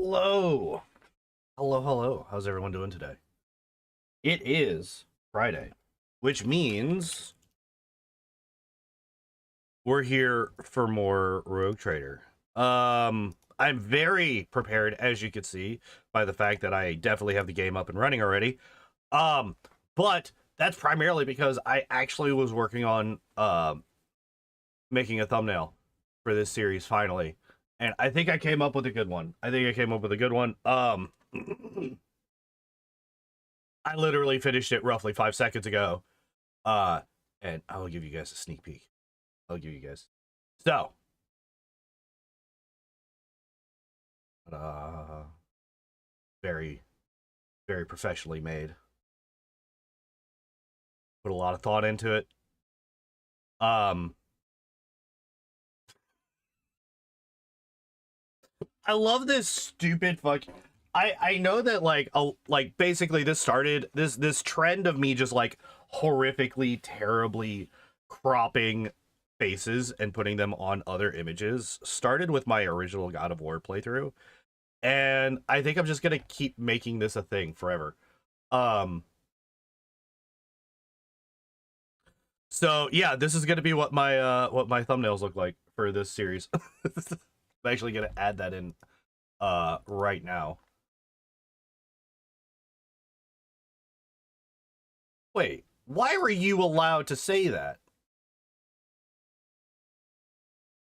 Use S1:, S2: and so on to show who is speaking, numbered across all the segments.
S1: Hello. Hello. How's everyone doing today? It is Friday, which means we're here for more Rogue Trader. I'm very prepared, as you can see, by the fact that I definitely have the game up and running already. But that's primarily because I actually was working on making a thumbnail for this series finally. And I think I came up with a good one. I literally finished it roughly 5 seconds ago. And I will give you guys a sneak peek. So. Very, very professionally made. Put a lot of thought into it. I love this stupid fuck. I know that like basically this started this trend of me just like horrifically terribly cropping faces and putting them on other images started with my original God of War playthrough, and I think I'm just gonna keep making this a thing forever. So yeah, this is gonna be what my thumbnails look like for this series. I'm actually gonna add that in right now. Wait, why were you allowed to say that?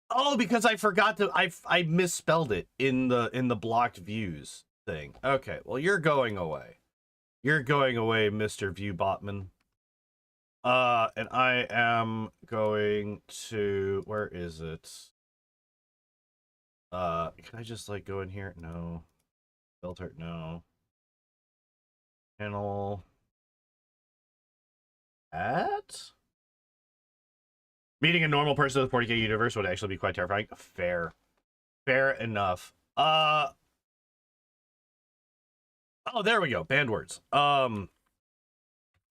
S1: Oh, because I forgot to I misspelled it in the blocked views thing. Okay, well you're going away. You're going away, Mr. View Botman. And I am going to, where is it? Can I just like go in here? No. Filter, no. Channel. At? Meeting a normal person with 40k universe would actually be quite terrifying. Fair enough. Oh, there we go. Banned words.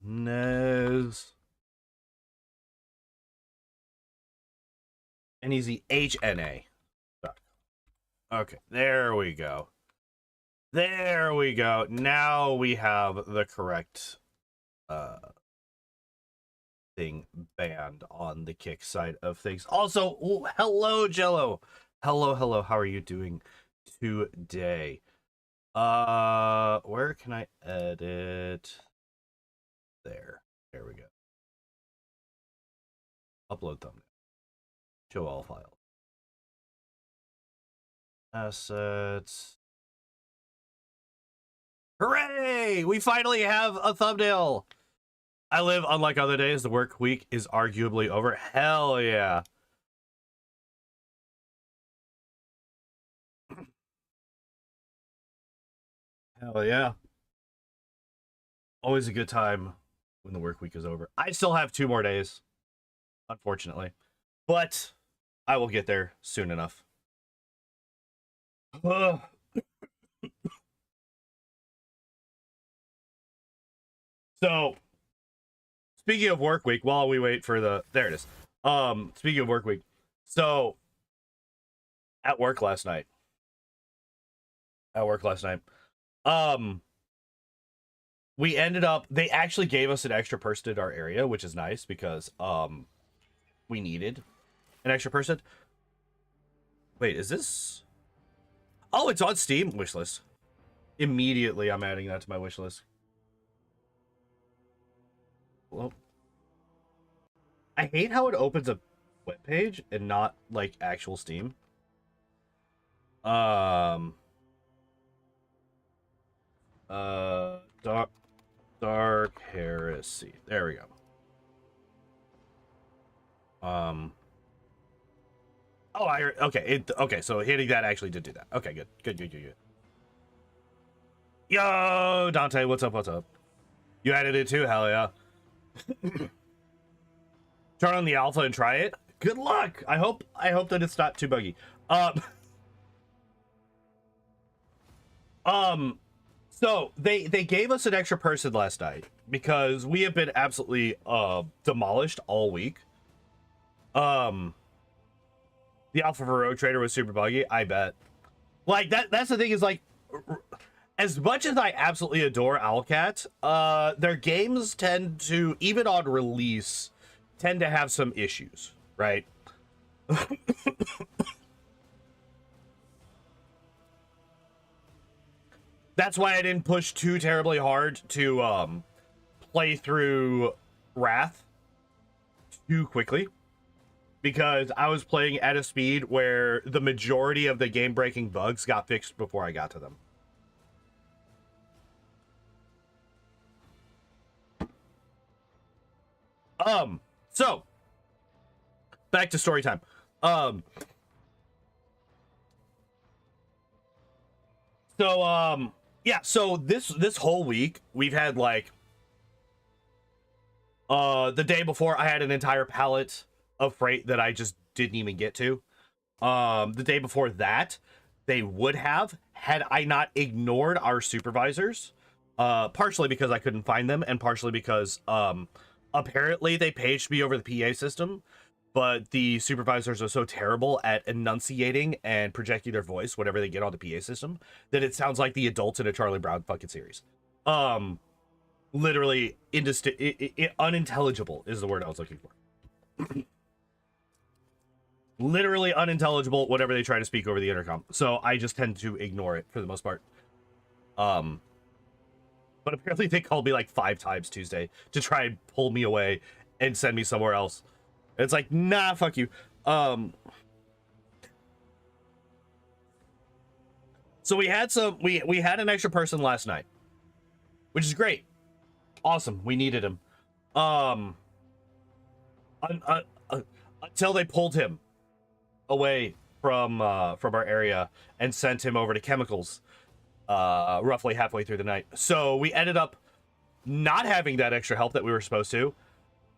S1: Nez. N-E-Z H-N-A. Okay, there we go. Now we have the correct thing banned on the kick side of things. Also, hello Jello. Hello. How are you doing today? Where can I edit? There we go. Upload thumbnail. Show all files. Assets. Hooray! We finally have a thumbnail. I live unlike other days. The work week is arguably over. Hell yeah. Hell yeah. Always a good time when the work week is over. I still have 2 more days, unfortunately, but I will get there soon enough. So, speaking of work week, while we wait for the, there it is. Speaking of work week, so at work last night, we ended up, they actually gave us an extra person in our area, which is nice because we needed an extra person. Wait, is this? Oh, it's on Steam wishlist. Immediately, I'm adding that to my wishlist. Well, I hate how it opens a web page and not like actual Steam. Dark Heresy. There we go. Oh, okay. So hitting that actually did do that. Okay, good. Yo, Dante, what's up? You added it too? Hell yeah. Turn on the alpha and try it. Good luck. I hope that it's not too buggy. So they gave us an extra person last night because we have been absolutely demolished all week. The alpha for Rogue Trader was super buggy, I bet. Like that's the thing is like as much as I absolutely adore Owlcat, their games tend to, even on release, tend to have some issues, right? That's why I didn't push too terribly hard to play through Wrath too quickly, because I was playing at a speed where the majority of the game-breaking bugs got fixed before I got to them. So back to story time. Yeah, so this whole week we've had like the day before I had an entire pallet of freight that I just didn't even get to. The day before that, they would have, had I not ignored our supervisors, partially because I couldn't find them, and partially because apparently they paged me over the PA system, but the supervisors are so terrible at enunciating and projecting their voice whenever they get on the PA system that it sounds like the adults in a Charlie Brown fucking series. Literally unintelligible is the word I was looking for. Literally unintelligible whenever they try to speak over the intercom. So I just tend to ignore it for the most part. But apparently they called me like 5 times Tuesday to try and pull me away and send me somewhere else. It's like, nah, fuck you. So we had we had an extra person last night, which is great. Awesome. We needed him. Until they pulled him away from our area and sent him over to chemicals roughly halfway through the night. So we ended up not having that extra help that we were supposed to,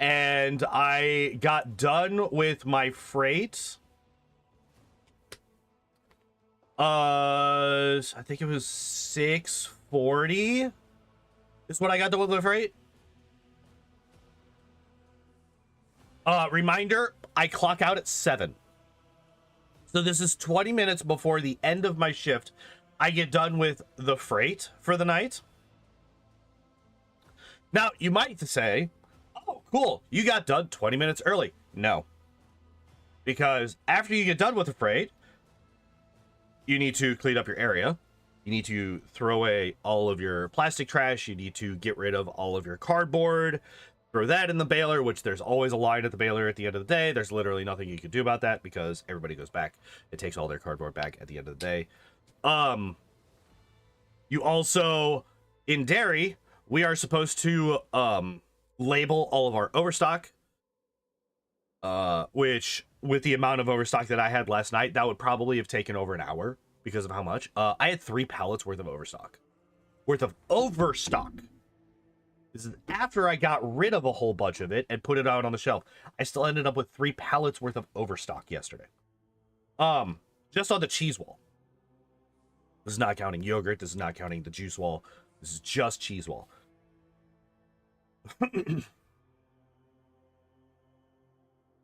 S1: and I got done with my freight. I think it was 6:40 is what I got done with my freight. Reminder, I clock out at 7. So this is 20 minutes before the end of my shift. I get done with the freight for the night. Now, you might say, oh, cool, you got done 20 minutes early. No. Because after you get done with the freight, you need to clean up your area. You need to throw away all of your plastic trash. You need to get rid of all of your cardboard. Throw that in the baler, which there's always a line at the baler at the end of the day. There's literally nothing you can do about that because everybody goes back. It takes all their cardboard back at the end of the day. You also, in dairy, we are supposed to label all of our overstock, which with the amount of overstock that I had last night, that would probably have taken over an hour because of how much. I had 3 pallets worth of overstock. This is after I got rid of a whole bunch of it and put it out on the shelf. I still ended up with 3 pallets worth of overstock yesterday. Just on the cheese wall. This is not counting yogurt. This is not counting the juice wall. This is just cheese wall.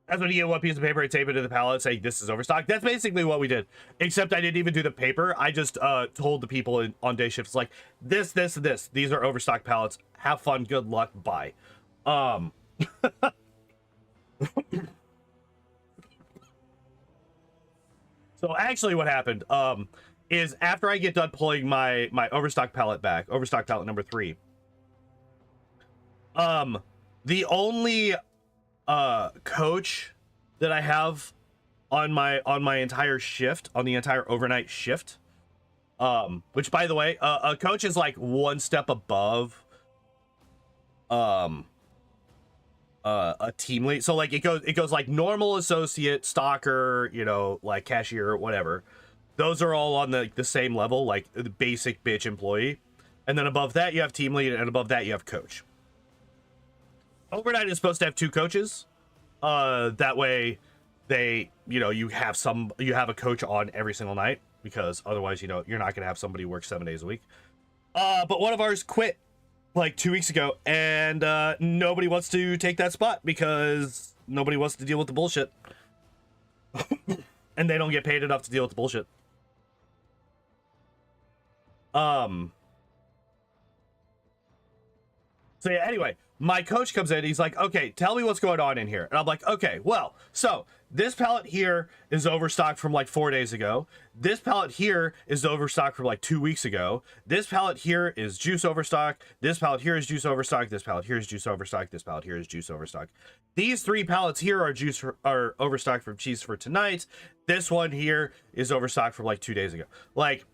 S1: That's when you get one piece of paper and tape it to the pallet saying this is overstock. That's basically what we did. Except I didn't even do the paper. I just told the people on day shifts, like, this. These are overstock pallets. Have fun. Good luck. Bye. So actually what happened is after I get done pulling my overstock pallet back, overstock pallet number 3, the only coach that I have on my entire shift, on the entire overnight shift, which by the way, a coach is like one step above a team lead. So like it goes like normal associate, stalker, you know, like cashier, whatever. Those are all on the same level, like the basic bitch employee. And then above that you have team lead, and above that you have coach. Overnight is supposed to have 2 coaches. That way they, you know, you have a coach on every single night, because otherwise, you know, you're not going to have somebody work 7 days a week. But one of ours quit like 2 weeks ago, and nobody wants to take that spot because nobody wants to deal with the bullshit. And they don't get paid enough to deal with the bullshit. Um, so yeah, anyway, my coach comes in, he's like, okay, tell me what's going on in here. And I'm like, okay, well, so this pallet here is overstocked from like 4 days ago. This pallet here is overstocked from like 2 weeks ago. This pallet here is juice overstock. This pallet here is juice overstock. This pallet here is juice overstock. This pallet here is juice overstock. These 3 pallets here are overstocked from cheese for tonight. This one here is overstocked from like 2 days ago. Like,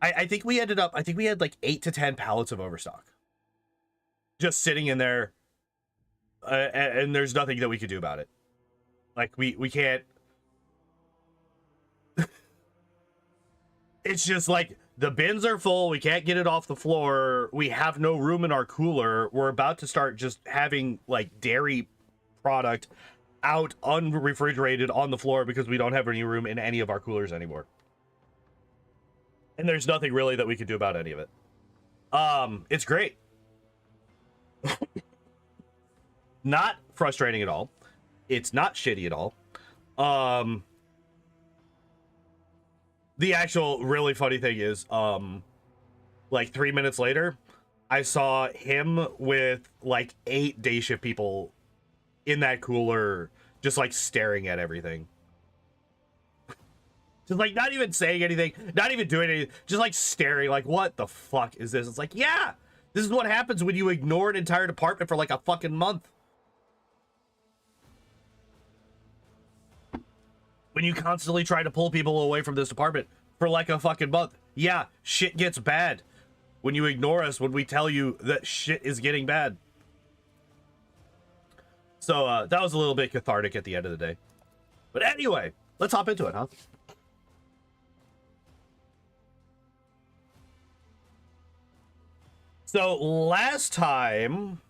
S1: I think we had like 8 to 10 pallets of overstock just sitting in there, and there's nothing that we could do about it. Like, we can't. It's just like the bins are full, we can't get it off the floor, we have no room in our cooler, we're about to start just having like dairy product out unrefrigerated on the floor because we don't have any room in any of our coolers anymore, and there's nothing really that we could do about any of it. It's great. Not frustrating at all. It's not shitty at all. The actual really funny thing is, like 3 minutes later, I saw him with like 8 day shift people in that cooler, just like staring at everything. Just like not even saying anything, not even doing anything, just like staring, like, what the fuck is this? It's like, yeah, this is what happens when you ignore an entire department for like a fucking month. When you constantly try to pull people away from this department for like a fucking month. Yeah, shit gets bad when you ignore us when we tell you that shit is getting bad. So that was a little bit cathartic at the end of the day. But anyway, let's hop into it, huh? So last time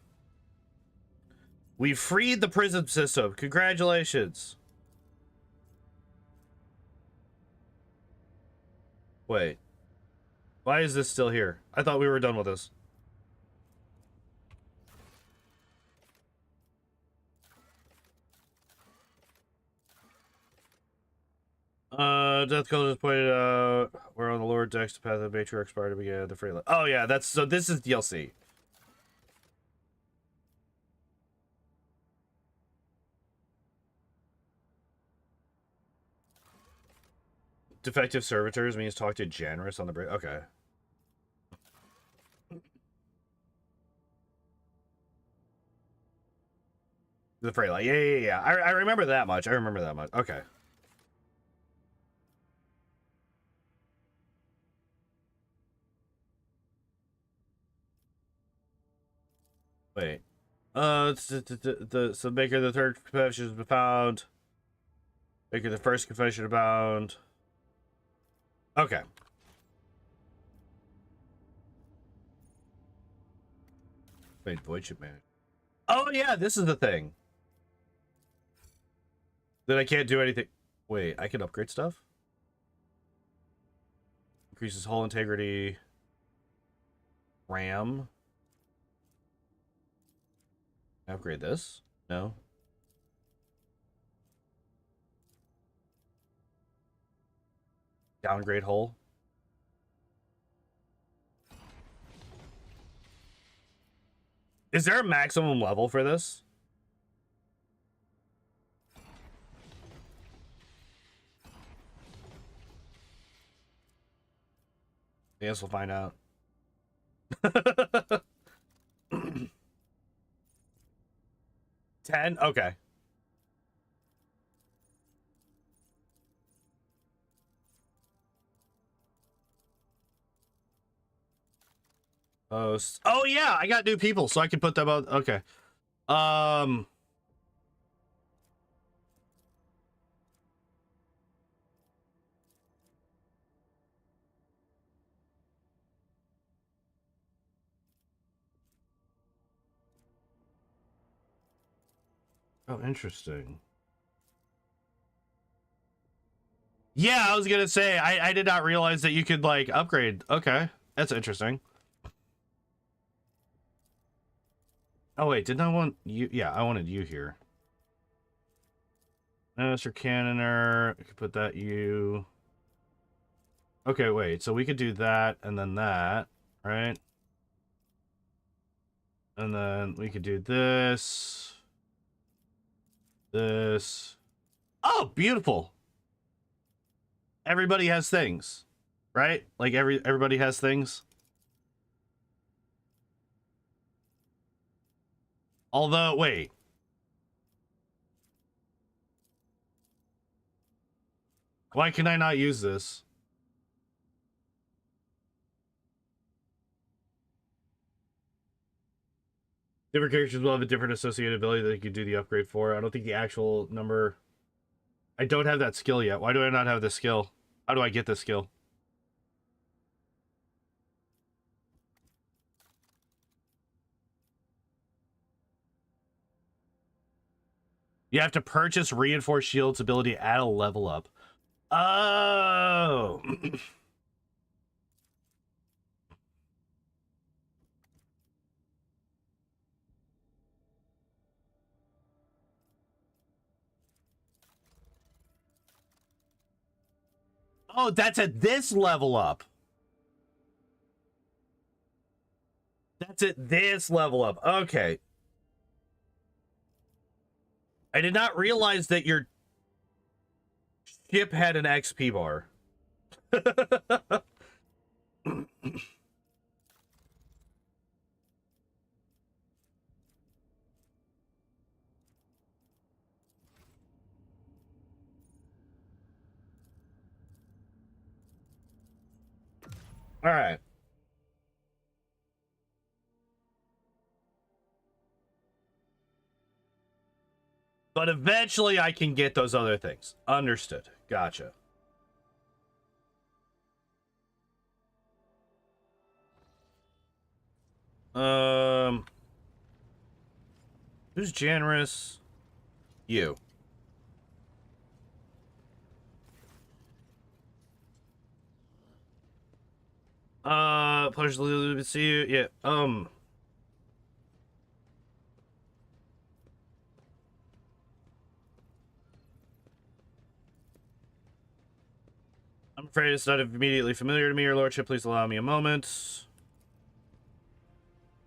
S1: we freed the prison system. Congratulations. Wait. Why is this still here? I thought we were done with this. Death Cult just pointed out we're on the lower decks to path of the matriarch spire to begin the free. Oh yeah, that's so this is DLC. Defective servitors means talk to Janris on the bridge. Okay. The Freylight. Yeah. I remember that much. I remember that much. Okay. Wait. So Baker the third confession has been found. Baker the first confession abound. Okay. Wait, void ship man. Oh yeah, this is the thing. That I can't do anything. Wait, I can upgrade stuff? Increases hull integrity. RAM. Upgrade this? No. Downgrade hull. Is there a maximum level for this? I guess we'll find out. 10? Okay. Oh yeah, I got new people, so I can put them out. Okay. Oh, interesting. Yeah, I was gonna say, I did not realize that you could, like, upgrade. Okay, that's interesting. Oh, wait, didn't I want you? Yeah, I wanted you here. Master Cannoner, I could put that you. Okay, wait. So we could do that and then that, right? And then we could do this. This. Oh, beautiful. Everybody has things, right? Like everybody has things. Although, wait. Why can I not use this? Different characters will have a different associated ability that you can do the upgrade for. I don't think the actual number... I don't have that skill yet. Why do I not have this skill? How do I get this skill? You have to purchase Reinforced Shield's ability at a level up. Oh! Oh, that's at this level up. That's at this level up. Okay. I did not realize that your ship had an XP bar. All right. But eventually I can get those other things. Understood. Gotcha. Who's generous? You. Pleasure to see you. Yeah. I'm afraid it's not immediately familiar to me, Your Lordship. Please allow me a moment.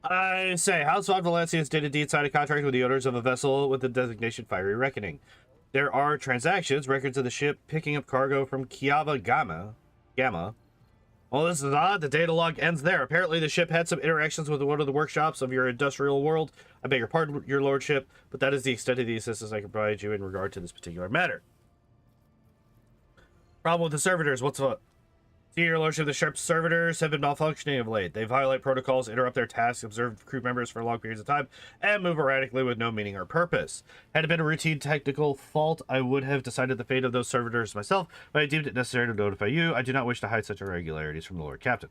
S1: I say, House of Valencians did indeed sign a contract with the owners of a vessel with the designation Fiery Reckoning. There are transactions, records of the ship picking up cargo from Kiava Gamma. Well, this is odd. The data log ends there. Apparently, the ship had some interactions with one of the workshops of your industrial world. I beg your pardon, Your Lordship, but that is the extent of the assistance I can provide you in regard to this particular matter. Problem with the servitors. What's up? See, Your Lordship, the ship's servitors have been malfunctioning of late. They violate protocols, interrupt their tasks, observe crew members for long periods of time, and move erratically with no meaning or purpose. Had it been a routine technical fault, I would have decided the fate of those servitors myself, but I deemed it necessary to notify you. I do not wish to hide such irregularities from the Lord Captain.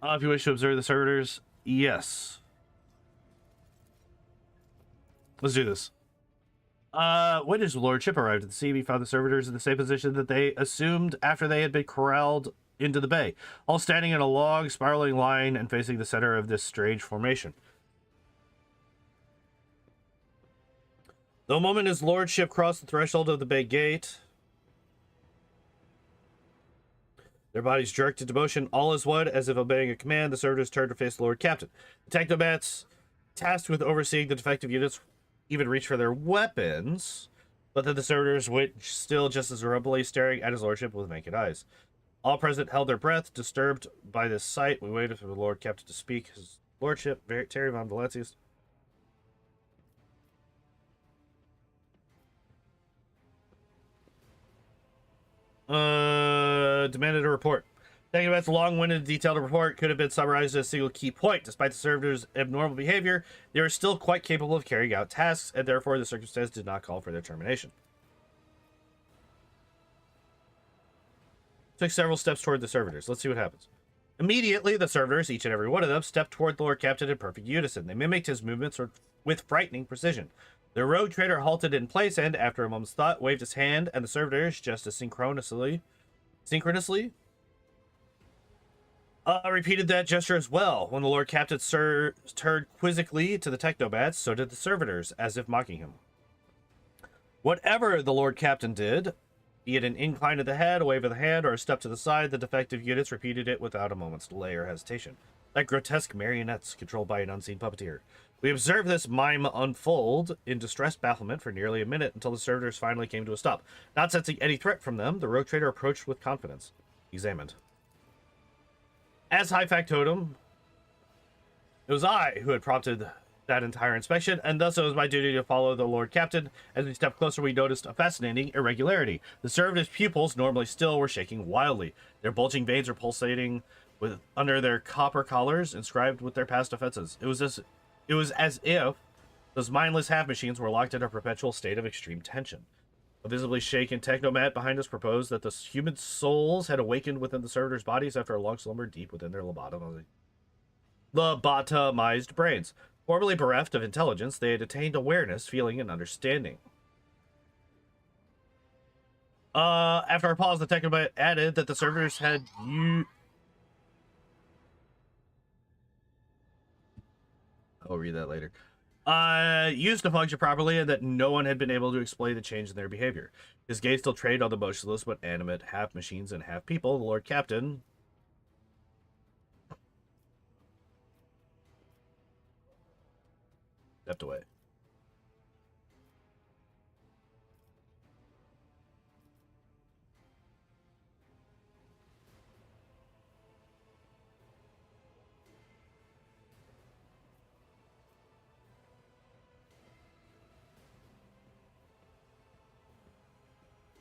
S1: If you wish to observe the servitors, yes. Let's do this. When his lordship arrived at the sea, he found the servitors in the same position that they assumed after they had been corralled into the bay, all standing in a long, spiraling line and facing the center of this strange formation. The moment his lordship crossed the threshold of the bay gate, their bodies jerked into motion, all as one, as if obeying a command. The servitors turned to face the Lord Captain. The technobats, tasked with overseeing the defective units, even reached for their weapons, but then the servitors went still just as abruptly, staring at his lordship with vacant eyes. All present held their breath, disturbed by this sight. We waited for the Lord Captain to speak. His lordship, Terry von Valencius. Demanded a report. Technobats' long-winded, detailed report could have been summarized as a single key point. Despite the servitors' abnormal behavior, they were still quite capable of carrying out tasks, and therefore the circumstance did not call for their termination. Took several steps toward the servitors. Let's see what happens. Immediately, the servitors, each and every one of them, stepped toward the Lord Captain in perfect unison. They mimicked his movements with frightening precision. The rogue trader halted in place and, after a moment's thought, waved his hand, and the servitors, just as synchronously, repeated that gesture as well. When the Lord Captain turned quizzically to the technobats, so did the servitors, as if mocking him. Whatever the Lord Captain did, Be it an incline of the head, a wave of the hand, or a step to the side, the defective units repeated it without a moment's delay or hesitation, like grotesque marionettes controlled by an unseen puppeteer. We observed this mime unfold in distressed bafflement for nearly a minute until the servitors finally came to a stop. Not sensing any threat from them, the rogue trader approached with confidence. Examined. As High Factotum, it was I who had prompted that entire inspection, and thus it was my duty to follow the Lord Captain. As we stepped closer, we noticed a fascinating irregularity. The servitors' pupils, normally still, were shaking wildly. Their bulging veins were pulsating with under their copper collars, inscribed with their past offenses. It was as if those mindless half-machines were locked in a perpetual state of extreme tension. A visibly shaken technomat behind us proposed that the human souls had awakened within the servitors' bodies after a long slumber deep within their lobotomized brains. Formerly bereft of intelligence, they had attained awareness, feeling, and understanding. After a pause, the technomat added that the servitors had I'll read that later. Used to function properly, and that no one had been able to explain the change in their behavior. His gaze still trained on the motionless but animate half machines and half people. The Lord Captain stepped away.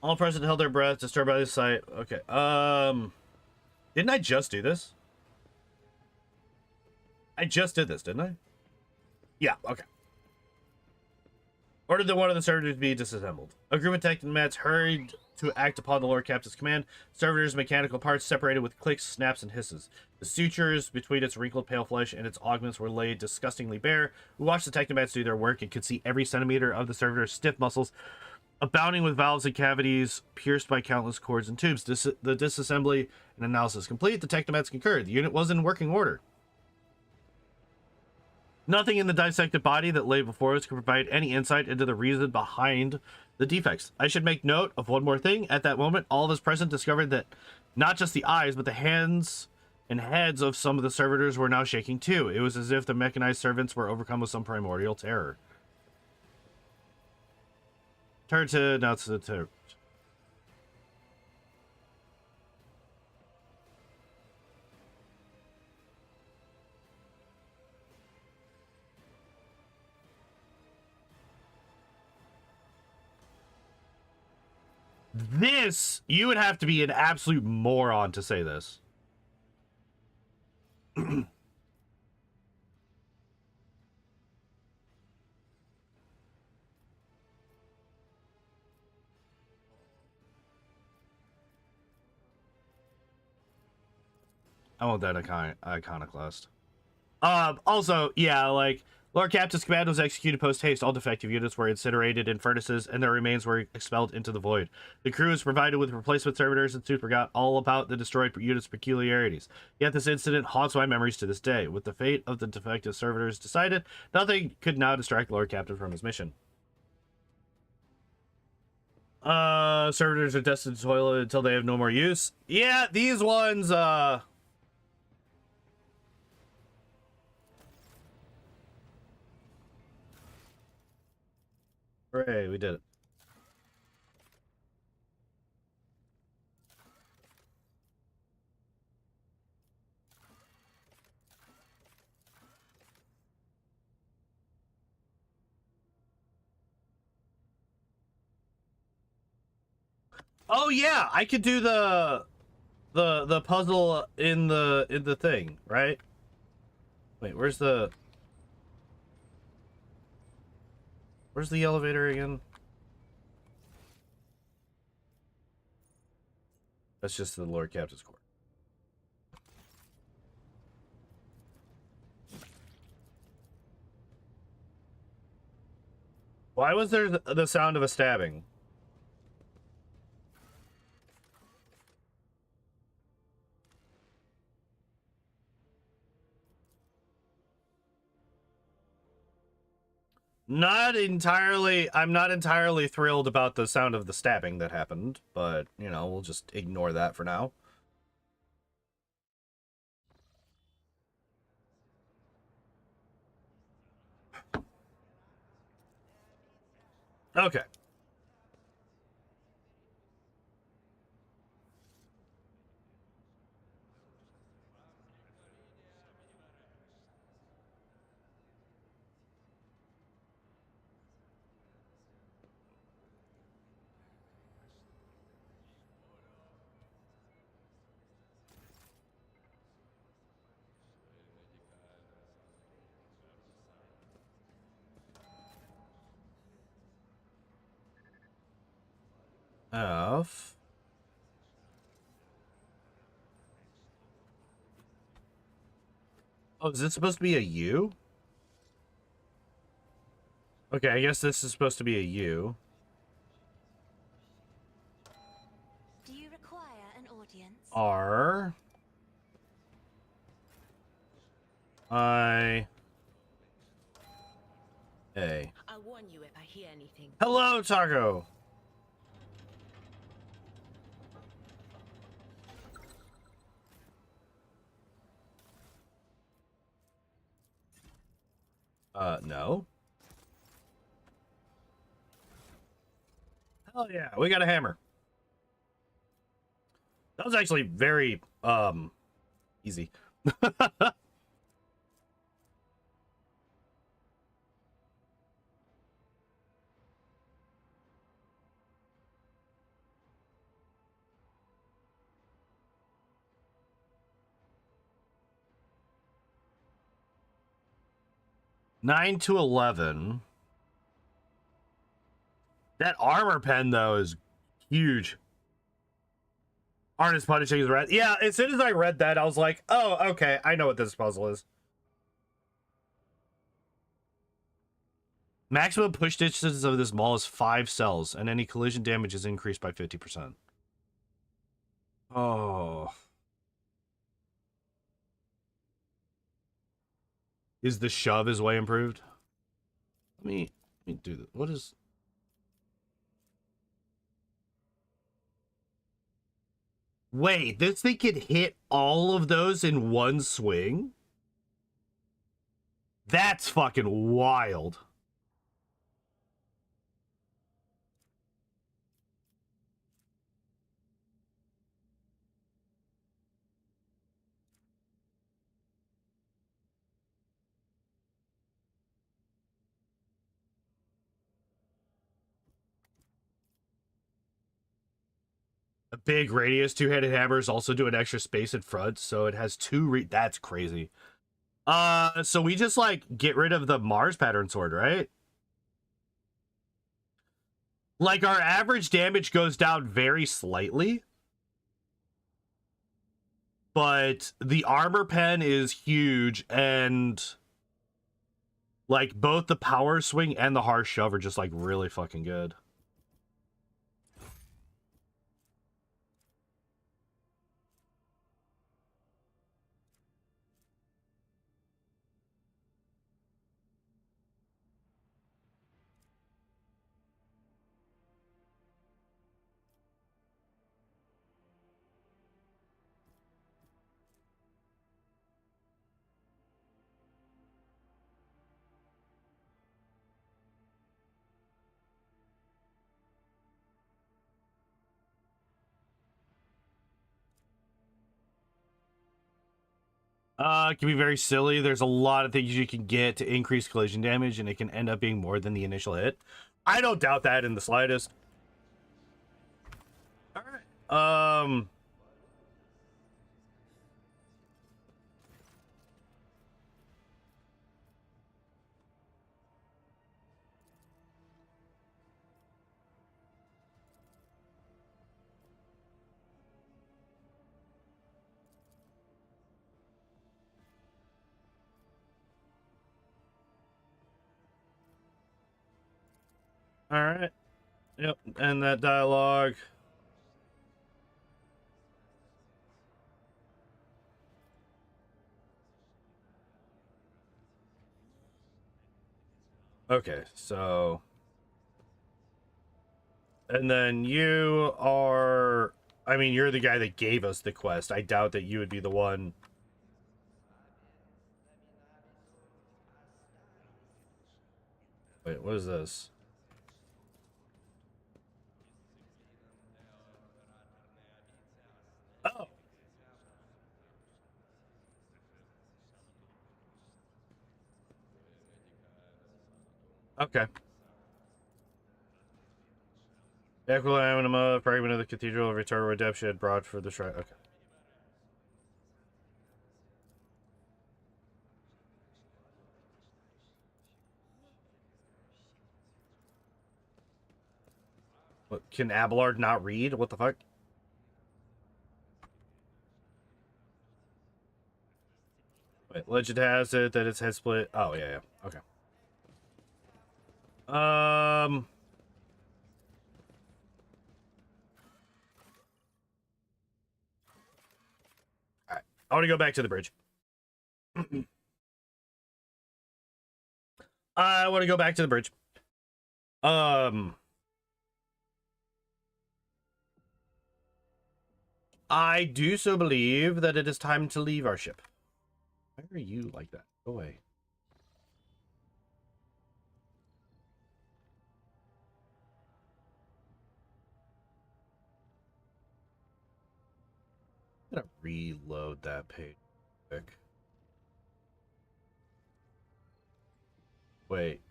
S1: All present held their breath, disturbed by the sight. Okay. Didn't I just do this? I just did this, didn't I? Yeah, okay. Ordered that one of the servitors be disassembled. A group of technomats hurried to act upon the Lord Captain's command. Servitors' mechanical parts separated with clicks, snaps, and hisses. The sutures between its wrinkled pale flesh and its augments were laid disgustingly bare. We watched the technomats do their work and could see every centimeter of the servitor's stiff muscles abounding with valves and cavities pierced by countless cords and tubes. The disassembly and analysis complete, the technomats concurred. The unit was in working order. Nothing in the dissected body that lay before us could provide any insight into the reason behind the defects. I should make note of one more thing. At that moment, all of us present discovered that not just the eyes, but the hands and heads of some of the servitors were now shaking too. It was as if the mechanized servants were overcome with some primordial terror. Turn to now to the terror. This, you would have to be an absolute moron to say this. I want that iconoclast. Also, yeah, like, Lord Captain's command was executed post-haste. All defective units were incinerated in furnaces, and their remains were expelled into the void. The crew was provided with replacement servitors and soon forgot all about the destroyed unit's peculiarities. Yet this incident haunts my memories to this day. With the fate of the defective servitors decided, nothing could now distract Lord Captain from his mission. Servitors are destined to toil until they have no more use. Yeah, these ones, hooray, we did it. Oh yeah, I could do the puzzle in the thing, right? Wait, where's the elevator again? That's just the Lord Captain's Court. Why was there the sound of a stabbing? I'm not entirely thrilled about the sound of the stabbing that happened, but, you know, we'll just ignore that for now. Okay. F. Oh, is this supposed to be a U? Okay, I guess this is supposed to be a U.
S2: Do you require an audience?
S1: R. I. A.
S3: I'll warn you if I hear anything.
S1: Hello, Taco. No. Hell yeah, we got a hammer. That was actually very, easy. 9 to 11. That armor pen, though, is huge. Artist punishing his red. Yeah, as soon as I read that, I was like, oh, okay, I know what this puzzle is. Maximum push distance of this mall is 5 cells, and any collision damage is increased by 50%. Oh. Is the shove is way improved? Let me do this. What is... Wait, this thing can hit all of those in one swing? That's fucking wild. A big radius two-handed hammers also do an extra space in front, so it has that's crazy. So we just like get rid of the Mars pattern sword, right? Like our average damage goes down very slightly, but the armor pen is huge, and like both the power swing and the harsh shove are just like really fucking good. It can be very silly. There's a lot of things you can get to increase collision damage, and it can end up being more than the initial hit. I don't doubt that in the slightest. All right. All right. Yep. And that dialogue. Okay, so... And then you are... I mean, you're the guy that gave us the quest. I doubt that you would be the one... Wait, what is this? Oh! Okay. Equilaminum, fragment of the Cathedral of Eternal Redemption brought for the shrine. Okay. What, can Abelard not read? What the fuck? Wait, legend has it that its head split. Oh, yeah, yeah. Okay. Alright. I want to go back to the bridge. I want to go back to the bridge. I do so believe that it is time to leave our ship. Why are you like that? Go away. I'm gonna reload that page quick. Wait.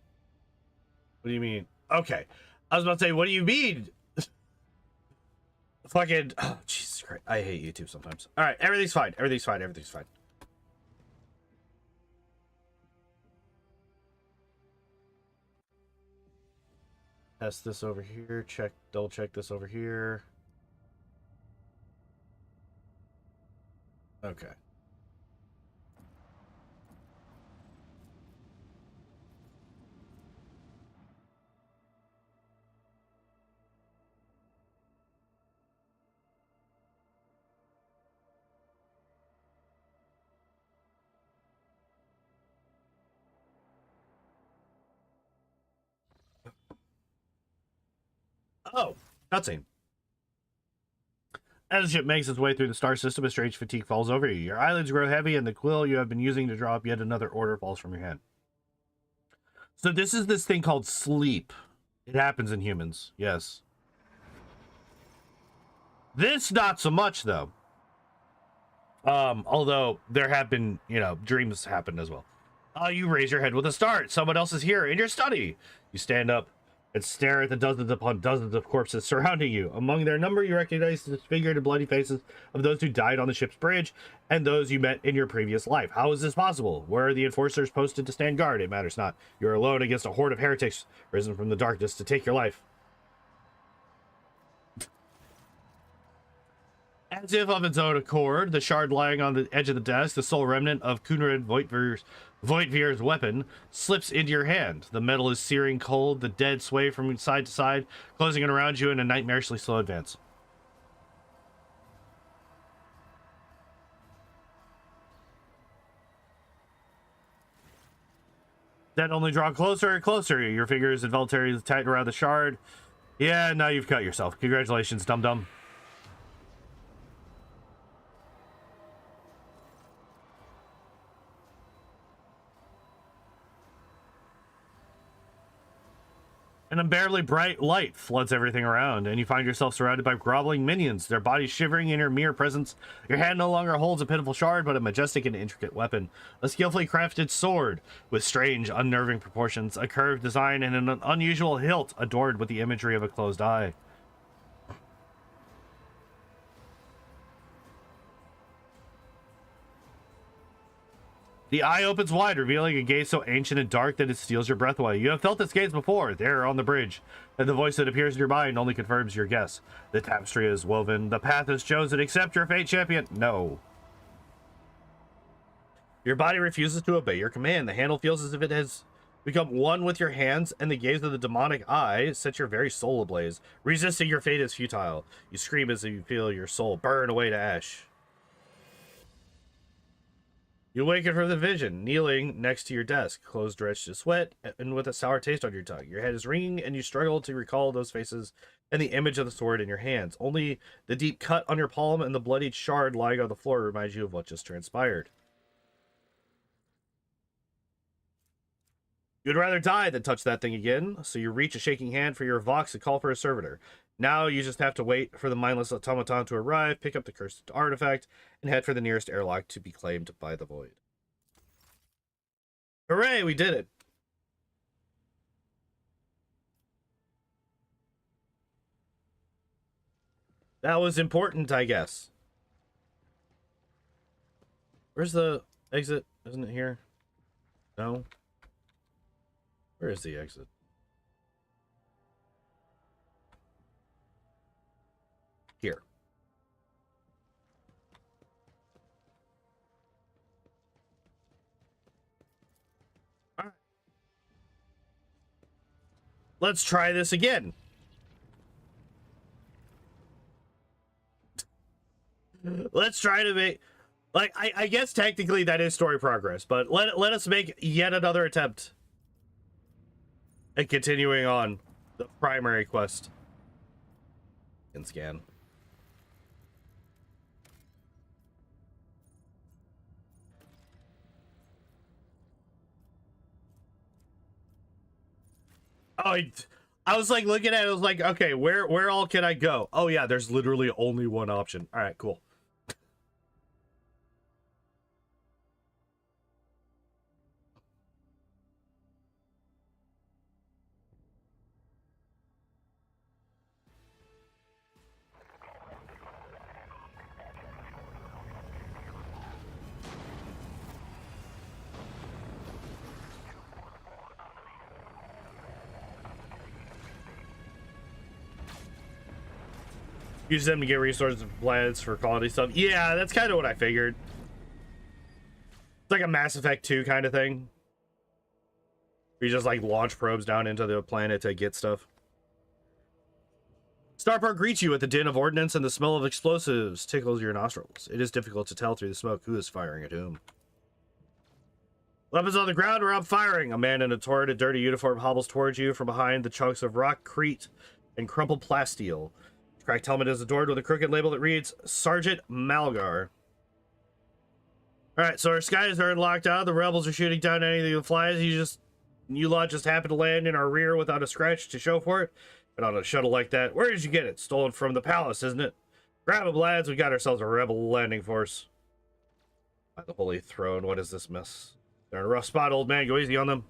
S1: What do you mean? Okay. I was about to say, what do you mean? Fucking... Oh, Jesus Christ. I hate YouTube sometimes. Alright, everything's fine. Everything's fine. Everything's fine. Test this over here. Check, double check this over here. Okay. Oh, cutscene. As the ship makes its way through the star system, a strange fatigue falls over you. Your eyelids grow heavy, and the quill you have been using to draw up yet another order falls from your hand. So this is this thing called sleep. It happens in humans, yes. This, not so much, though. Although there have been, you know, dreams happen as well. You raise your head with a start. Someone else is here in your study. You stand up and stare at the dozens upon dozens of corpses surrounding you. Among their number, you recognize the disfigured and bloody faces of those who died on the ship's bridge and those you met in your previous life. How is this possible? Where are the enforcers posted to stand guard? It matters not. You are alone against a horde of heretics risen from the darkness to take your life. As if of its own accord, the shard lying on the edge of the desk, the sole remnant of Kunrad Voitvir's weapon, slips into your hand. The metal is searing cold, the dead sway from side to side, closing in around you in a nightmarishly slow advance. Dead only draw closer and closer. Your fingers involuntarily tighten around the shard. Yeah, now you've cut yourself. Congratulations, dum-dum. An unbearably bright light floods everything around, and you find yourself surrounded by groveling minions, their bodies shivering in your mere presence. Your hand no longer holds a pitiful shard, but a majestic and intricate weapon. A skillfully crafted sword with strange, unnerving proportions, a curved design, and an unusual hilt adorned with the imagery of a closed eye. The eye opens wide, revealing a gaze so ancient and dark that it steals your breath away. You have felt this gaze before, there on the bridge, and the voice that appears in your mind only confirms your guess. The tapestry is woven, the path is chosen, accept your fate, champion. No. Your body refuses to obey your command. The handle feels as if it has become one with your hands, and the gaze of the demonic eye sets your very soul ablaze. Resisting your fate is futile. You scream as you feel your soul burn away to ash. You awaken from the vision, kneeling next to your desk, clothes drenched in sweat and with a sour taste on your tongue. Your head is ringing, and you struggle to recall those faces and the image of the sword in your hands. Only the deep cut on your palm and the bloodied shard lying on the floor remind you of what just transpired. You'd rather die than touch that thing again, so you reach a shaking hand for your Vox and call for a servitor. Now you just have to wait for the mindless automaton to arrive, pick up the cursed artifact, and head for the nearest airlock to be claimed by the void. Hooray, we did it! That was important, I guess. Where's the exit? Isn't it here? No? Where is the exit? Here. All right. Let's try this again. Let's try to make... Like, I guess technically that is story progress, but let us make yet another attempt at continuing on the primary quest. And scan. Oh, I was like looking at it, I was like, okay, where all can I go? Oh yeah, there's literally only one option. All right, cool. Use them to get resources and plans for quality stuff. Yeah, that's kind of what I figured. It's like a Mass Effect 2 kind of thing. You just like launch probes down into the planet to get stuff. Starport greets you with the din of ordnance, and the smell of explosives tickles your nostrils. It is difficult to tell through the smoke who is firing at whom. Weapons on the ground are up firing. A man in a torn and dirty uniform hobbles towards you from behind the chunks of rock, crete, and crumpled plasteel. Cracked helmet is adorned with a crooked label that reads Sergeant Malgar. Alright, so our skies are locked out. The rebels are shooting down anything that flies. You lot just happen to land in our rear without a scratch to show for it. But on a shuttle like that, where did you get it? Stolen from the palace, isn't it? Grab 'em, lads. We got ourselves a rebel landing force. By the Holy Throne, what is this mess? They're in a rough spot, old man. Go easy on them.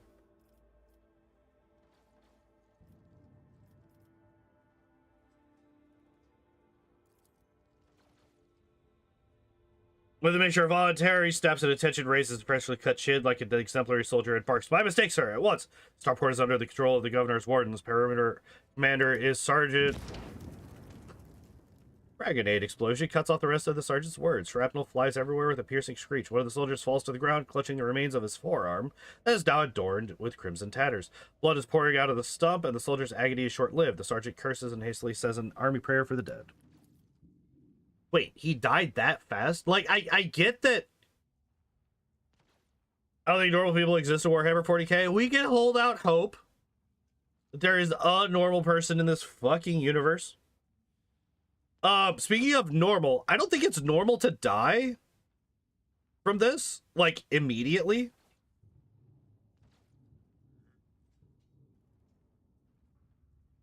S1: With a mixture of voluntary steps and attention raises the freshly cut chin like an exemplary soldier and barks. My mistake, sir. At once. Starport is under the control of the governor's wardens. Perimeter commander is Sergeant. Grenade explosion cuts off the rest of the sergeant's words. Shrapnel flies everywhere with a piercing screech. One of the soldiers falls to the ground, clutching the remains of his forearm that is now adorned with crimson tatters. Blood is pouring out of the stump, and the soldier's agony is short-lived. The sergeant curses and hastily says an army prayer for the dead. Wait, he died that fast? Like, I get that. I don't think normal people exist in Warhammer 40k. We can hold out hope that there is a normal person in this fucking universe. Speaking of normal, I don't think it's normal to die from this, like, immediately.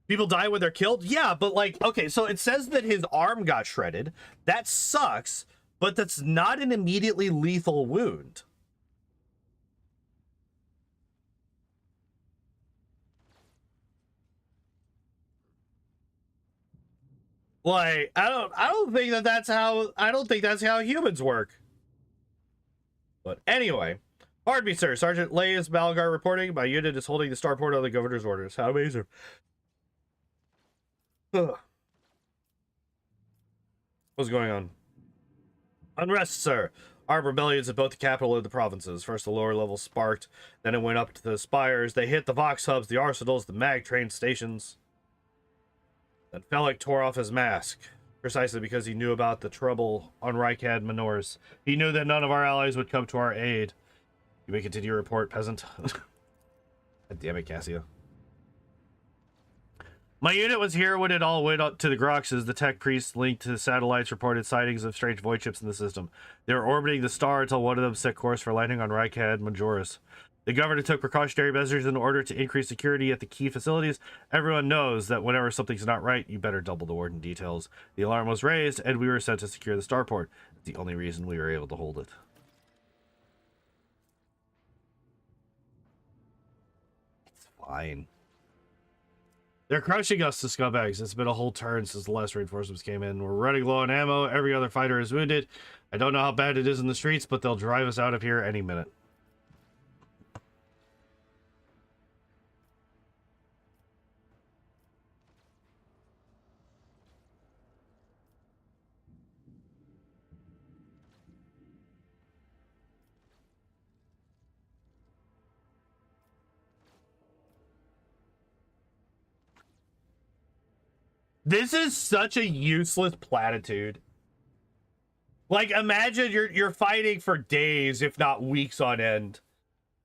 S1: People die when they're killed? Yeah, but like, okay, so it says that his arm got shredded. That sucks, but that's not an immediately lethal wound. Like, I don't think that's how humans work. But anyway, pardon me, sir. Sergeant Leias Malgar reporting. My unit is holding the starport on the governor's orders. How amazing. Ugh. What's going on? Unrest, sir. Armed rebellions in both the capital and the provinces. First the lower levels sparked, then it went up to the spires. They hit the Vox hubs, the arsenals, the mag train stations. Then Felix tore off his mask. Precisely because he knew about the trouble on Rykad Minoris. He knew that none of our allies would come to our aid. You may continue your report, peasant. God damn it, Cassia. My unit was here when it all went up to the Groxes. The tech priests linked to the satellites reported sightings of strange void ships in the system. They were orbiting the star until one of them set course for landing on Rykad Minoris. The governor took precautionary measures in order to increase security at the key facilities. Everyone knows that whenever something's not right, you better double the warden details. The alarm was raised, and we were sent to secure the starport. It's the only reason we were able to hold it. It's fine. They're crushing us, the scumbags. It's been a whole turn since the last reinforcements came in. We're running low on ammo. Every other fighter is wounded. I don't know how bad it is in the streets, but they'll drive us out of here any minute. This is such a useless platitude. Like, imagine you're fighting for days, if not weeks on end,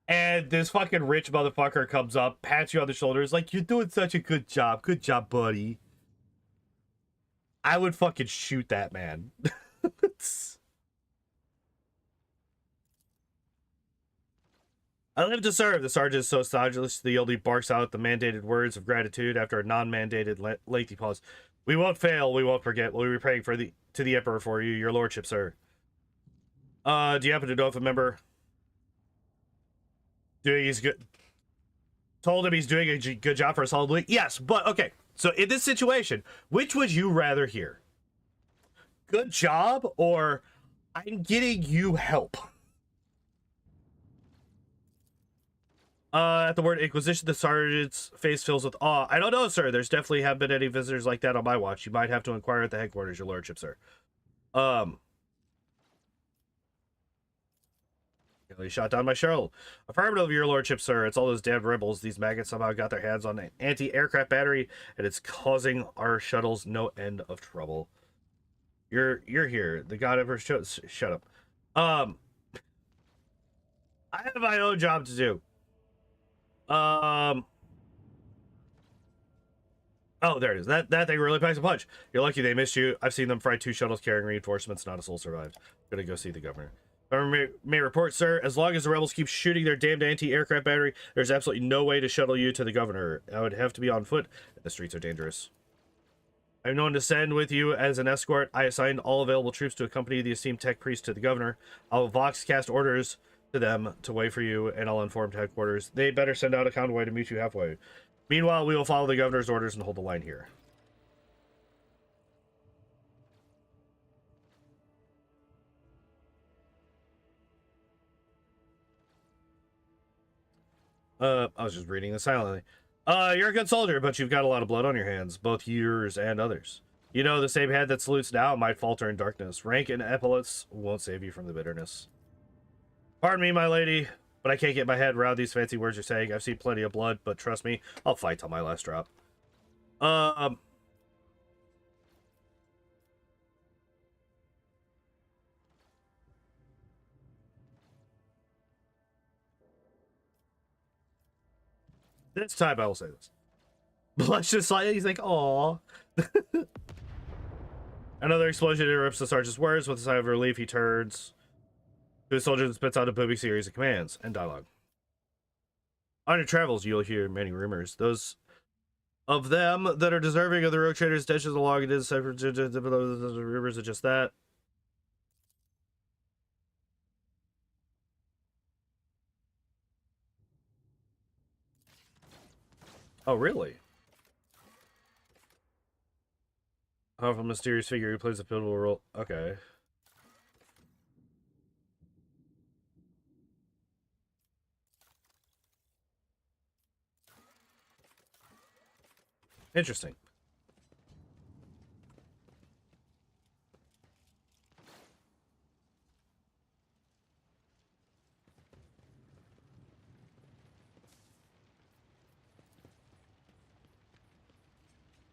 S1: and this fucking rich motherfucker comes up, pats you on the shoulders, like, you're doing such a good job, buddy. I would fucking shoot that man. I live to serve. The sergeant is so stodulous, he only barks out the mandated words of gratitude after a non-mandated lengthy pause. We won't fail. We won't forget. We'll be praying to the emperor for you, your lordship, sir. Do you happen to know if a member doing his good? Told him he's doing a good job for a solid week. Yes, but okay. So in this situation, which would you rather hear? Good job, or I'm getting you help? At the word Inquisition, the sergeant's face fills with awe. I don't know, sir. There's definitely haven't been any visitors like that on my watch. You might have to inquire at the headquarters, your lordship, sir. He shot down my shuttle. Affirmative, your lordship, sir. It's all those damn rebels. These maggots somehow got their hands on an anti-aircraft battery, and it's causing our shuttles no end of trouble. You're here. The god emperor. Shut up. I have my own job to do. Oh, there it is. That thing really packs a punch. You're lucky they missed you. I've seen them fry 2 shuttles carrying reinforcements. Not a soul survived. Gonna go see the governor. May report, sir. As long as the rebels keep shooting their damned anti-aircraft battery, there's absolutely no way to shuttle you to the governor. I would have to be on foot. The streets are dangerous. I'm known to send with you as an escort. I assigned all available troops to accompany the esteemed tech priest to the governor. I'll voxcast orders to them to wait for you, and I'll inform headquarters. They better send out a convoy to meet you halfway. Meanwhile, we will follow the governor's orders and hold the line here. I was just reading this silently. You're a good soldier, but you've got a lot of blood on your hands, both yours and others. You know, the same head that salutes now might falter in darkness. Rank and epaulets won't save you from the bitterness. Pardon me, my lady, but I can't get my head around these fancy words you're saying. I've seen plenty of blood, but trust me, I'll fight till my last drop. This time I will say this. Blush just like he's like, "Aw." Another explosion interrupts the sergeant's words. With a sigh of relief, he turns to his soldiers and spits out a booming series of commands and dialogue. On your travels, you'll hear many rumors. Those of them that are deserving of the rogue trader's attention along it is rumors of just that. Oh, really? Powerful, mysterious figure who plays a pivotal role. Okay. Interesting.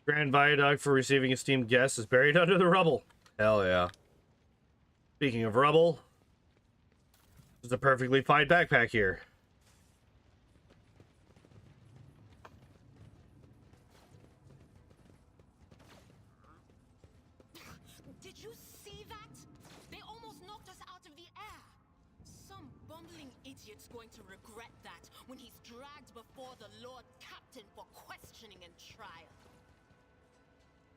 S1: Grand Viaduct for receiving esteemed guests is buried under the rubble. Hell yeah. Speaking of rubble, there's a perfectly fine backpack here.
S3: Did you see that? They almost knocked us out of the air. Some bumbling idiot's going to regret that when he's dragged before the Lord Captain for questioning and trial.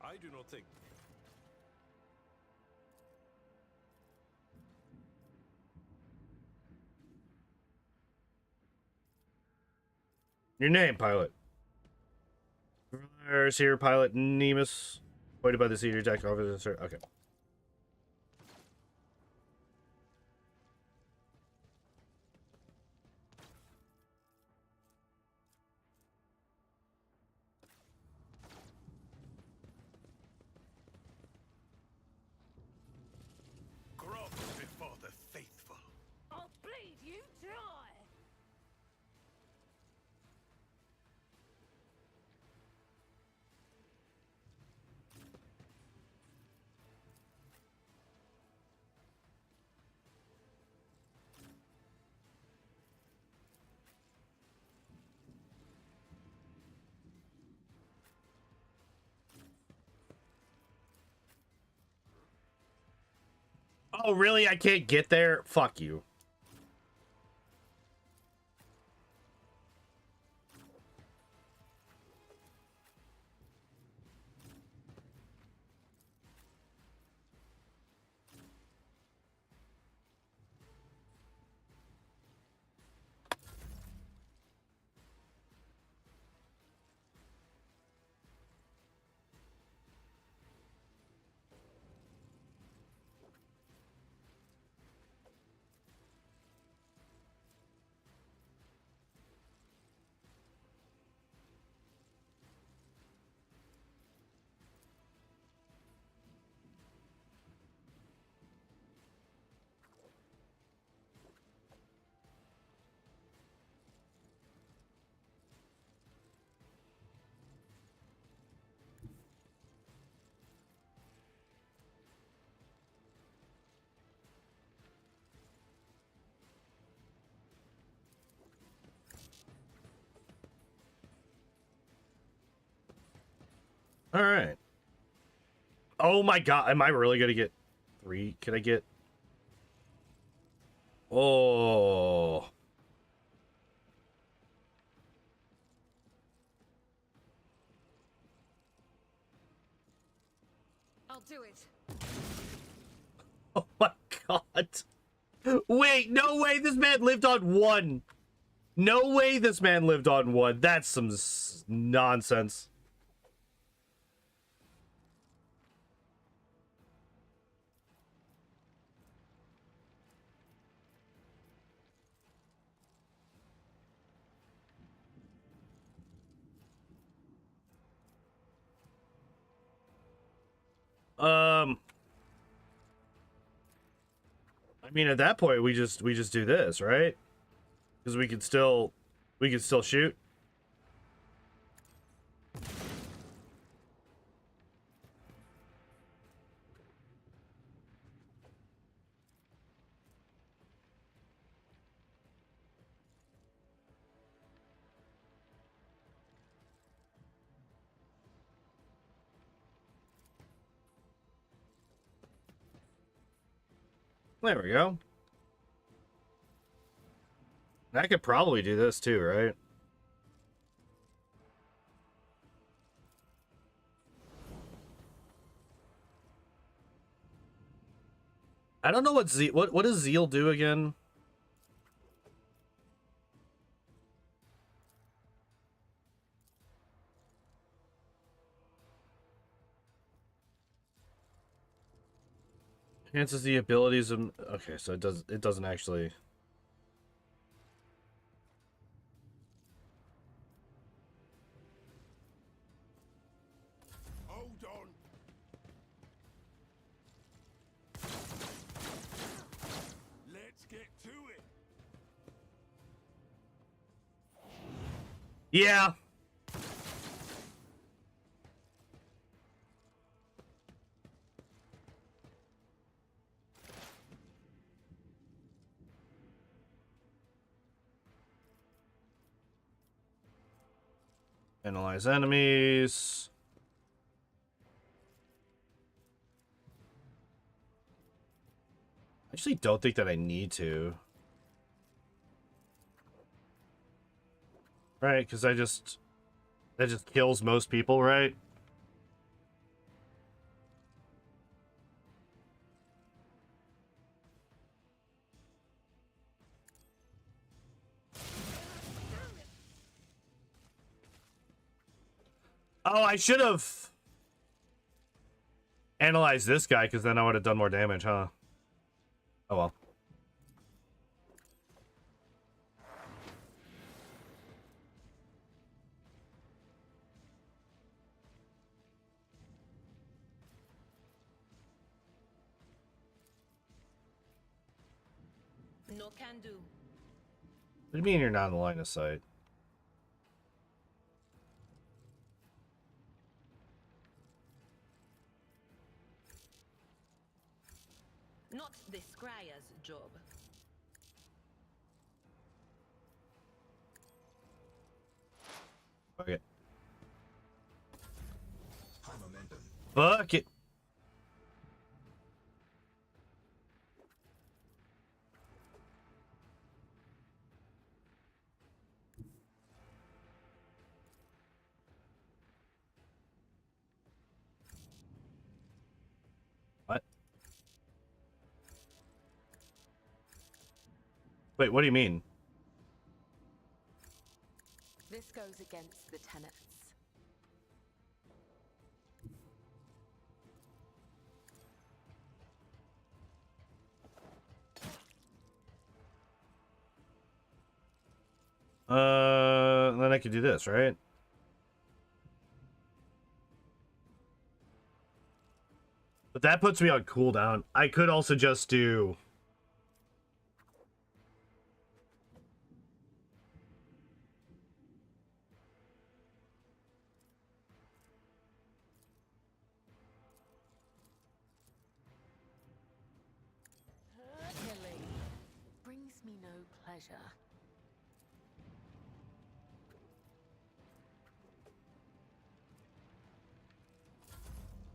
S4: I do not think.
S1: Your name, pilot. There's here, pilot Nemus. Appointed by the senior tech officer. Okay.
S4: Grovel before the faithful.
S3: I'll bleed you dry.
S1: Oh, really? I can't get there? Fuck you. All right. Oh my god, am I really gonna get 3? Can I get... Oh.
S3: I'll do it.
S1: Oh my god. Wait, no way this man lived on 1. No way this man lived on 1. That's some nonsense. I mean, at that point, we just do this, right? Because we could still shoot. There we go. I could probably do this too, right? I don't know what what does Zeal do again? Enhances the abilities of... Okay, so it doesn't actually...
S4: Hold on. Let's get to it.
S1: Yeah. Analyze enemies. I actually don't think that I need to. Right, because that just kills most people, right? Oh, I should have analyzed this guy, because then I would have done more damage, huh? Oh well.
S3: No can do.
S1: What do you mean you're not in the line of sight?
S3: Not the scryer's job.
S1: Fuck it.
S4: High momentum.
S1: Fuck it. What? Wait, what do you mean?
S3: This goes against the tenets.
S1: Then I could do this, right? But that puts me on cooldown. I could also just do...
S3: Killing brings me no pleasure.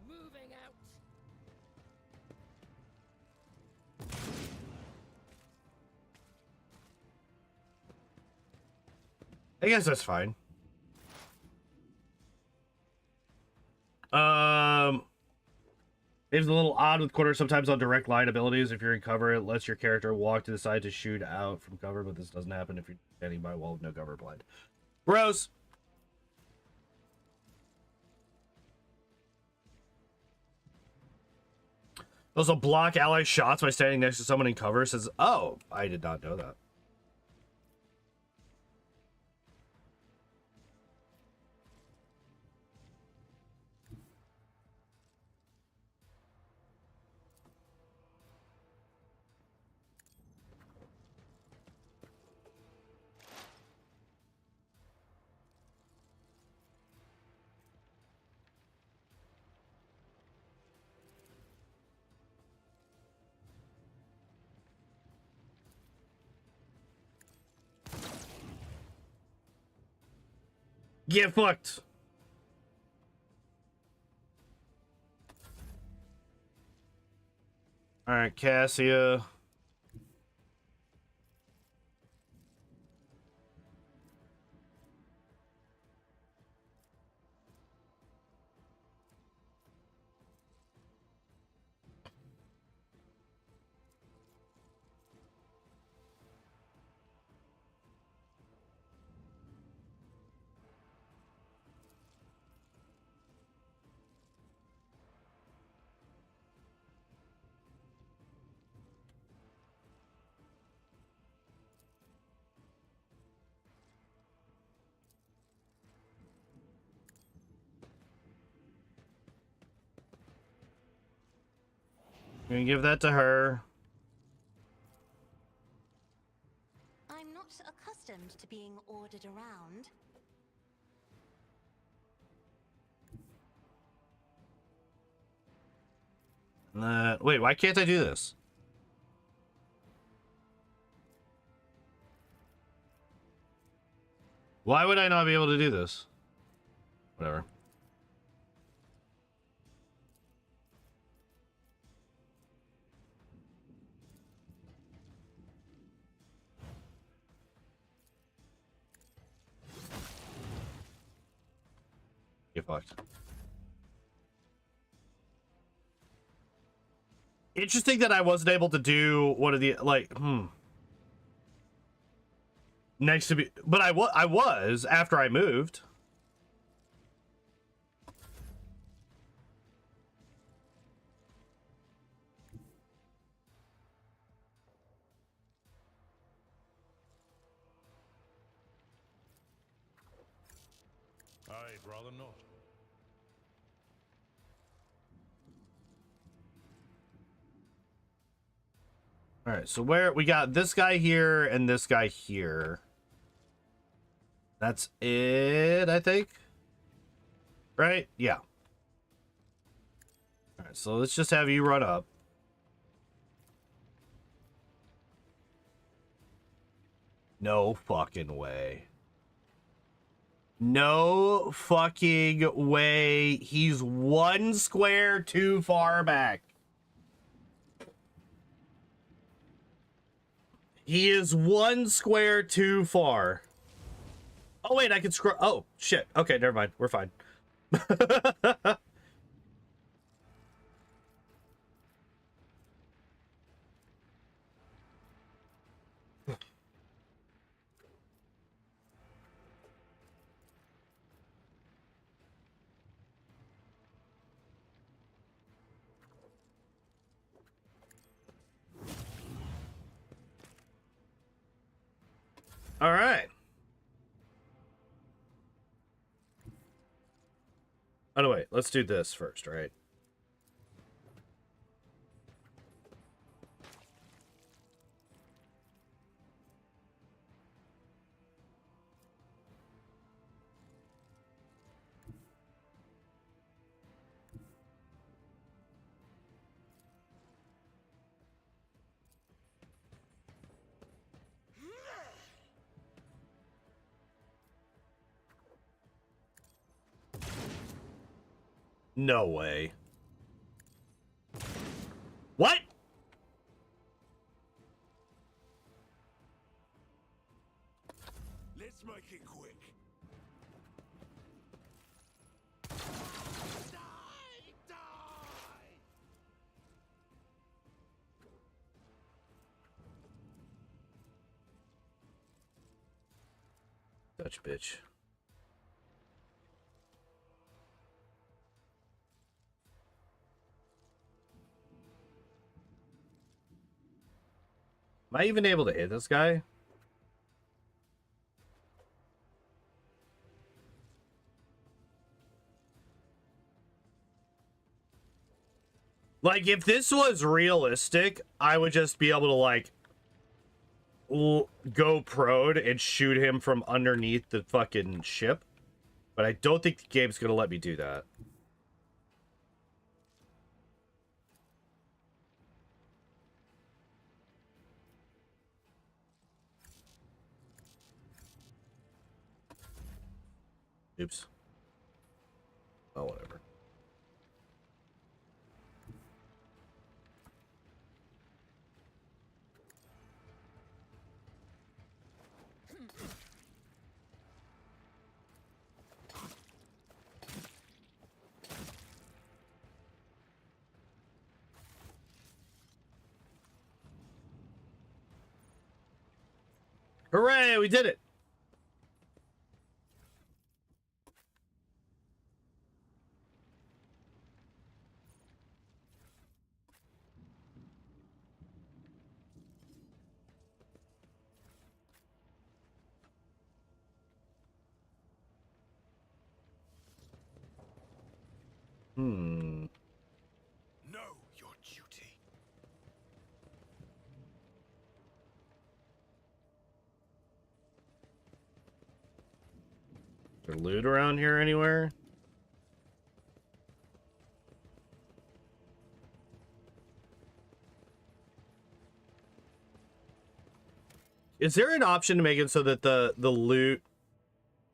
S3: Moving out.
S1: I guess that's fine. It's a little odd with quarter sometimes on direct line abilities. If you're in cover, it lets your character walk to the side to shoot out from cover, but this doesn't happen if you're standing by a wall with no cover blind. Bros! Also block ally shots by standing next to someone in cover. Says, oh, I did not know that. Get fucked. All right, Cassia. Gonna give that to her.
S2: I'm not accustomed to being ordered around.
S1: Wait, why can't I do this? Why would I not be able to do this? Whatever. Get fucked. Interesting that I wasn't able to do one of the next to be, but I was after I moved.
S4: I'd rather not.
S1: All right, so where we got this guy here and this guy here. That's it, I think. Right? Yeah. All right, so let's just have you run up. No fucking way. No fucking way. He's one square too far back. He is one square too far. Oh, wait, I can scroll. Oh, shit. Okay, never mind. We're fine. All right. Oh, no, wait. Let's do this first, right? No way. What?
S4: Let's make it quick. Die! Die!
S1: Dutch bitch. Am I even able to hit this guy? Like, if this was realistic, I would just be able to, like, go prone and shoot him from underneath the fucking ship. But I don't think the game's gonna let me do that. Oops. Oh, whatever. Hooray, we did it! Hmm.
S4: Know your duty.
S1: Is there loot around here anywhere? Is there an option to make it so that the loot,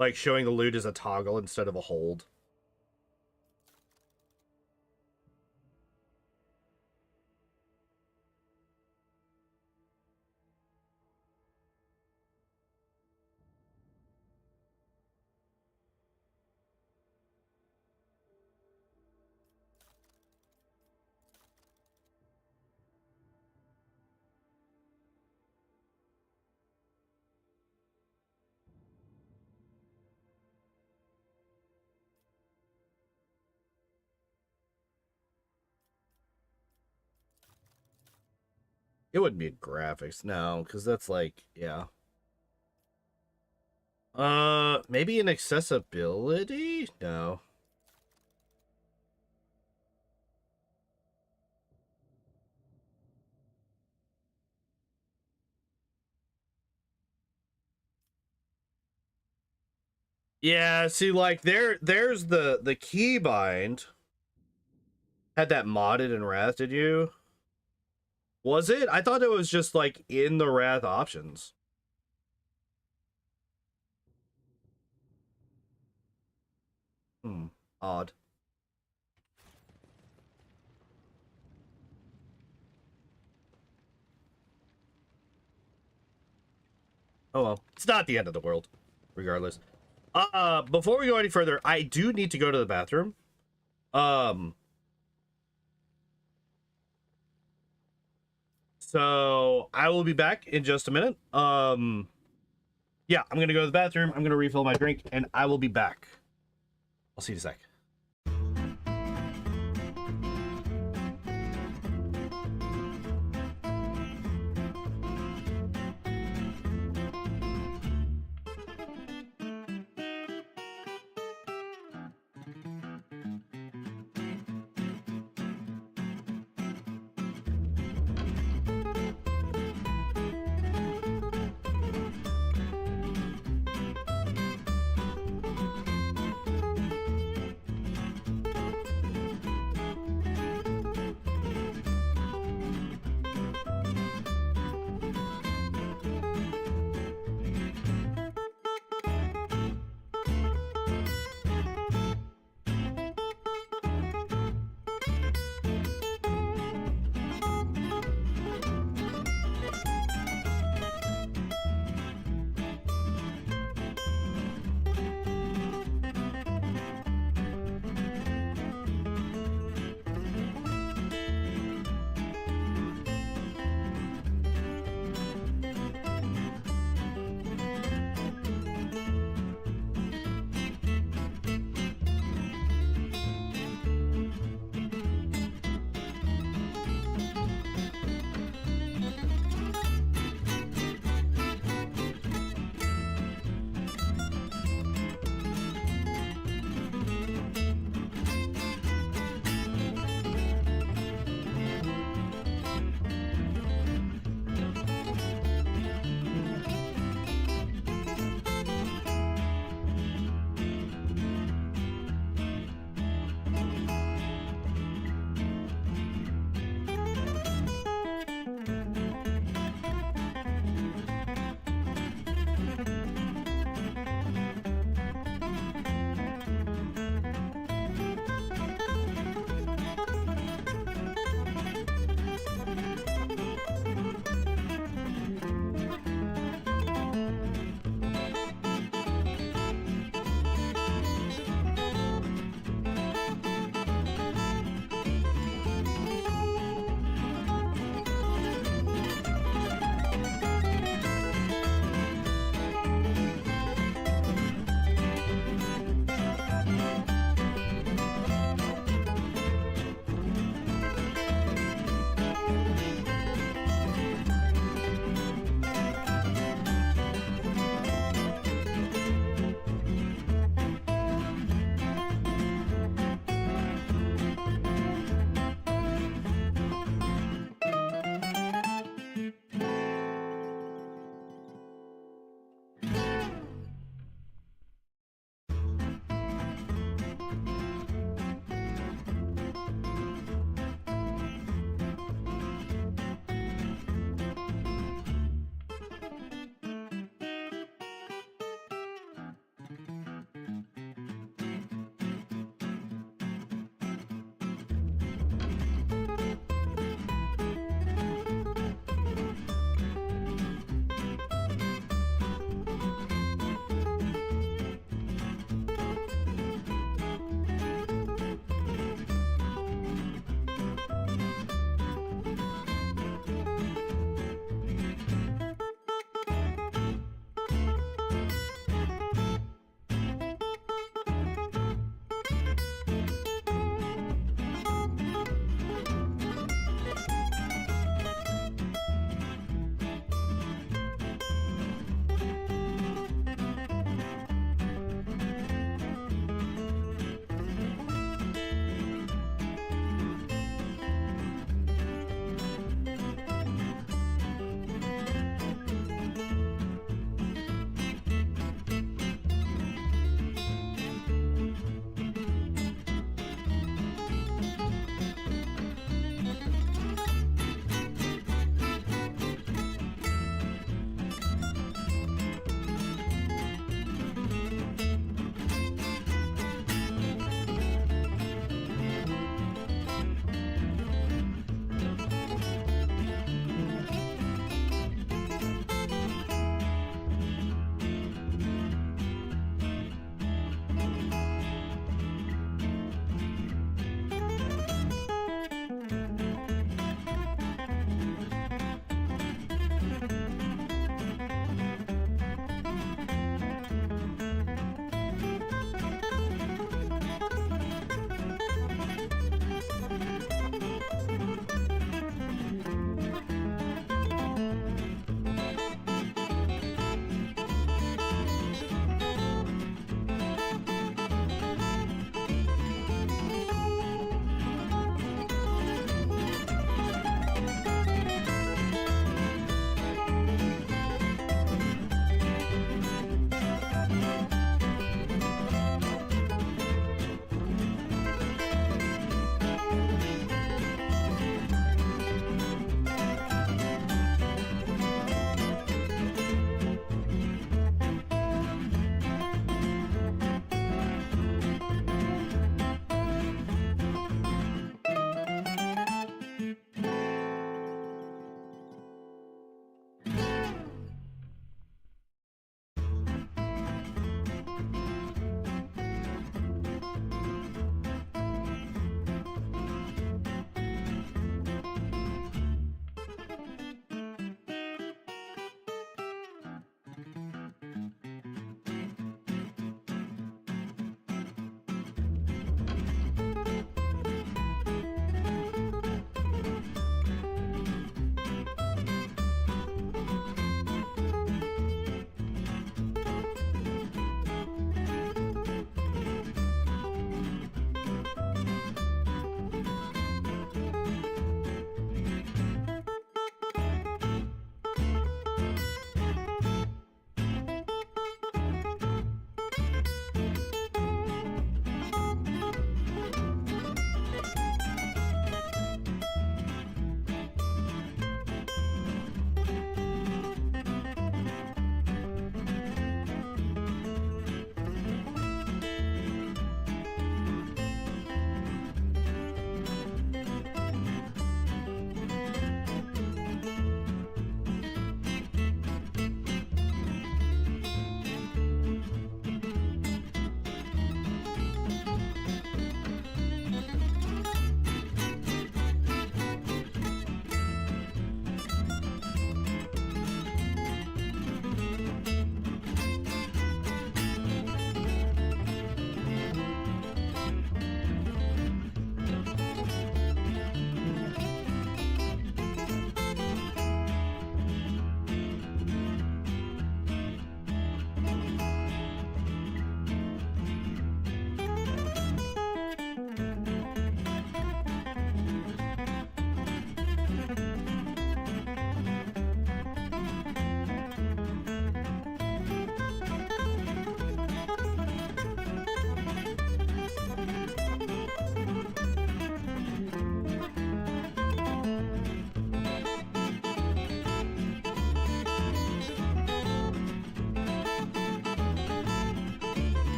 S1: Like showing the loot as a toggle instead of a hold. It wouldn't be graphics, no, because that's like, yeah. Maybe an accessibility? No. Yeah, see, like there's the keybind. Had that modded in Wrath, did you? Was it? I thought it was just like in the Wrath options. Odd. Oh well, it's not the end of the world, regardless. Before we go any further, I do need to go to the bathroom. So I will be back in just a minute. Yeah, I'm gonna go to the bathroom. I'm gonna refill my drink, and I will be back. I'll see you in a sec.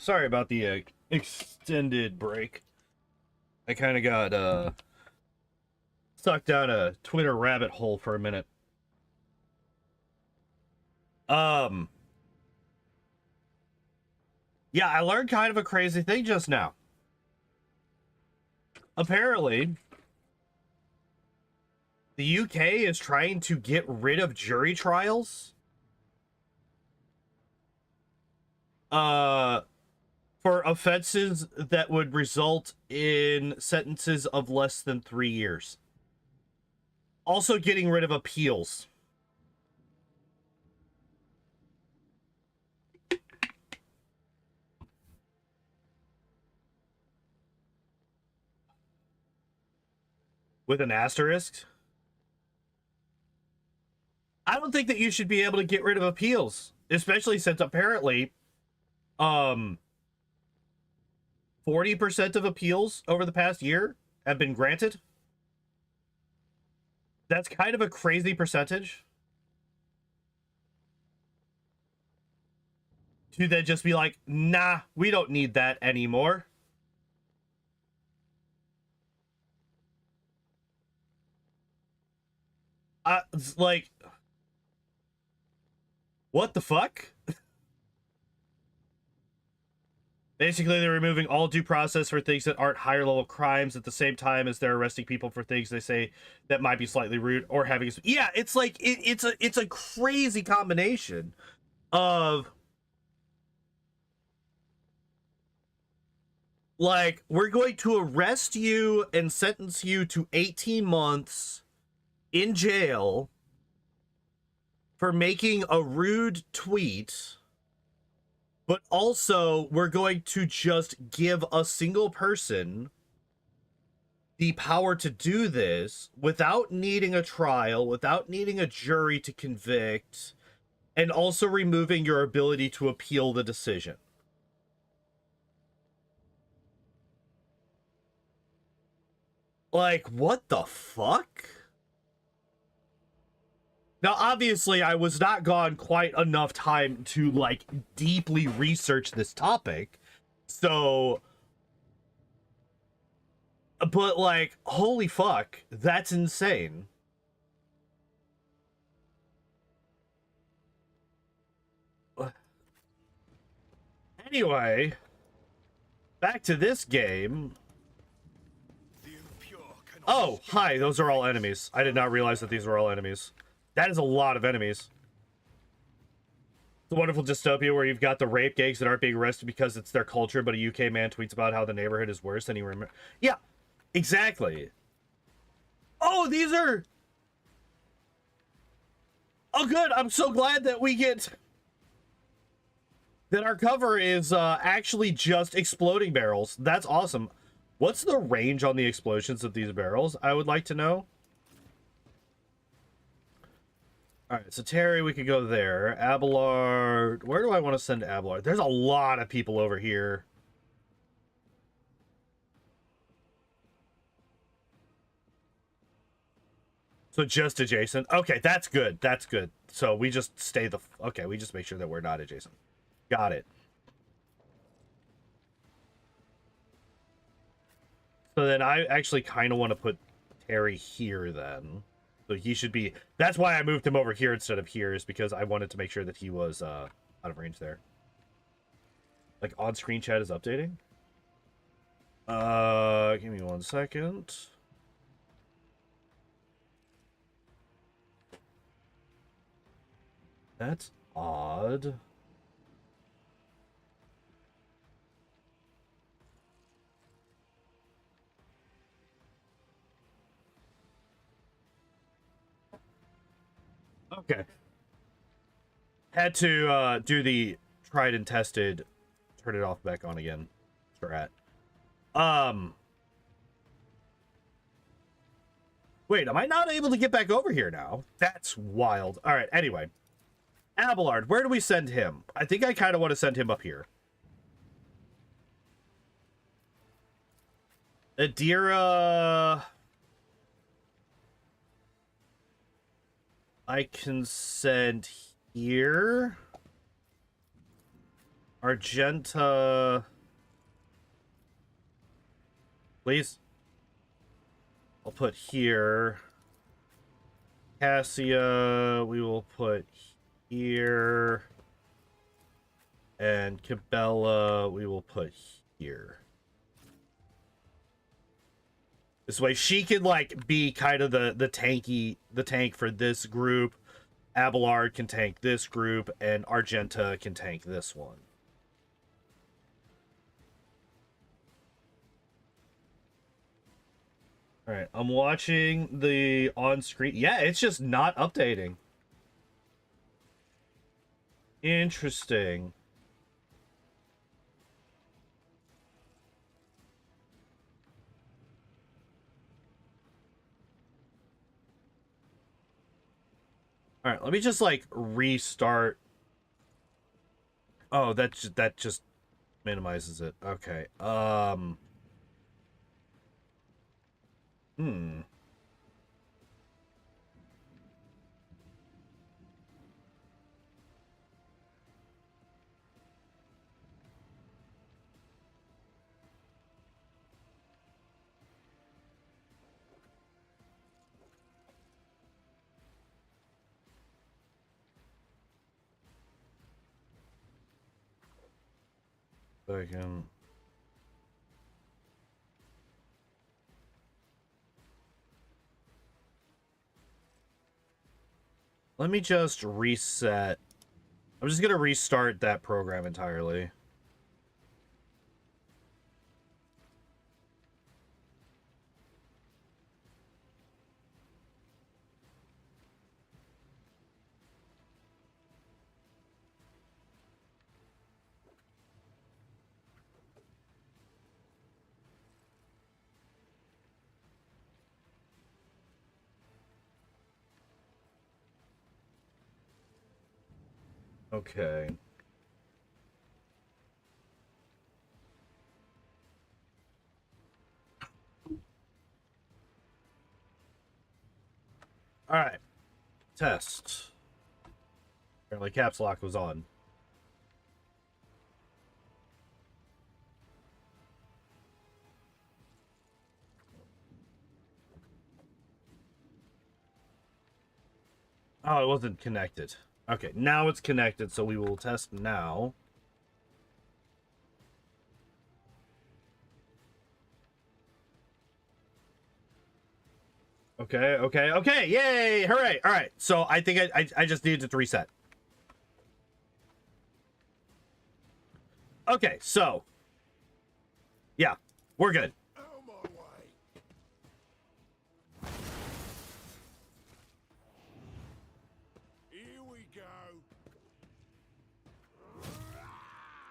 S1: Sorry about the extended break. I kind of got sucked down a Twitter rabbit hole for a minute. Yeah, I learned kind of a crazy thing just now. Apparently, the UK is trying to get rid of jury trials. For offenses that would result in sentences of less than 3 years. Also getting rid of appeals. With an asterisk. I don't think that you should be able to get rid of appeals, especially since apparently 40% of appeals over the past year have been granted. That's kind of a crazy percentage. To then just be like, nah, we don't need that anymore. It's like, what the fuck? Basically, they're removing all due process for things that aren't higher level crimes at the same time as they're arresting people for things they say that might be slightly rude or having. Yeah, it's like it's a crazy combination of like, we're going to arrest you and sentence you to 18 months in jail for making a rude tweet. But also, we're going to just give a single person the power to do this without needing a trial, without needing a jury to convict, and also removing your ability to appeal the decision. Like, what the fuck? Now, obviously, I was not gone quite enough time to, like, deeply research this topic. So, but, like, holy fuck, that's insane. Anyway, back to this game. Oh, hi, those are all enemies. I did not realize that these were all enemies. That is a lot of enemies. It's a wonderful dystopia where you've got the rape gangs that aren't being arrested because it's their culture, but a UK man tweets about how the neighborhood is worse than he remembers. Yeah, exactly. Oh, these are... Oh, good. I'm so glad that we get... that our cover is actually just exploding barrels. That's awesome. What's the range on the explosions of these barrels? I would like to know. Alright, so Terry, we could go there. Abelard. Where do I want to send Abelard? There's a lot of people over here. So just adjacent. Okay, that's good. That's good. So we just stay the... Okay, we just make sure that we're not adjacent. Got it. So then I actually kind of want to put Terry here then. So he should be... That's why I moved him over here instead of here, is because I wanted to make sure that he was out of range there. Like, on-screen chat is updating? Give me 1 second. That's odd. Okay. Had to do the tried and tested, turn it off back on again strat. Wait, am I not able to get back over here now? That's wild. All right, anyway. Abelard, where do we send him? I think I kind of want to send him up here. Adira... I can send here. Argenta. Please. I'll put here. Cassia, we will put here. And Cabela, we will put here. This way she can like be kind of the tank for this group. Abelard can tank this group, and Argenta can tank this one. All right, I'm watching the on-screen. Yeah, it's just not updating. Interesting. All right, let me just like restart. Oh, that just minimizes it. Okay. Hmm. Second. Let me just reset. I'm just gonna restart that program entirely. Okay. All right. Test. Apparently caps lock was on. Oh, it wasn't connected. Okay, now it's connected, so we will test now. Okay, yay, hooray. All right, so I think I just needed to reset. Okay, so yeah, we're good.
S4: Out my way. Here we go.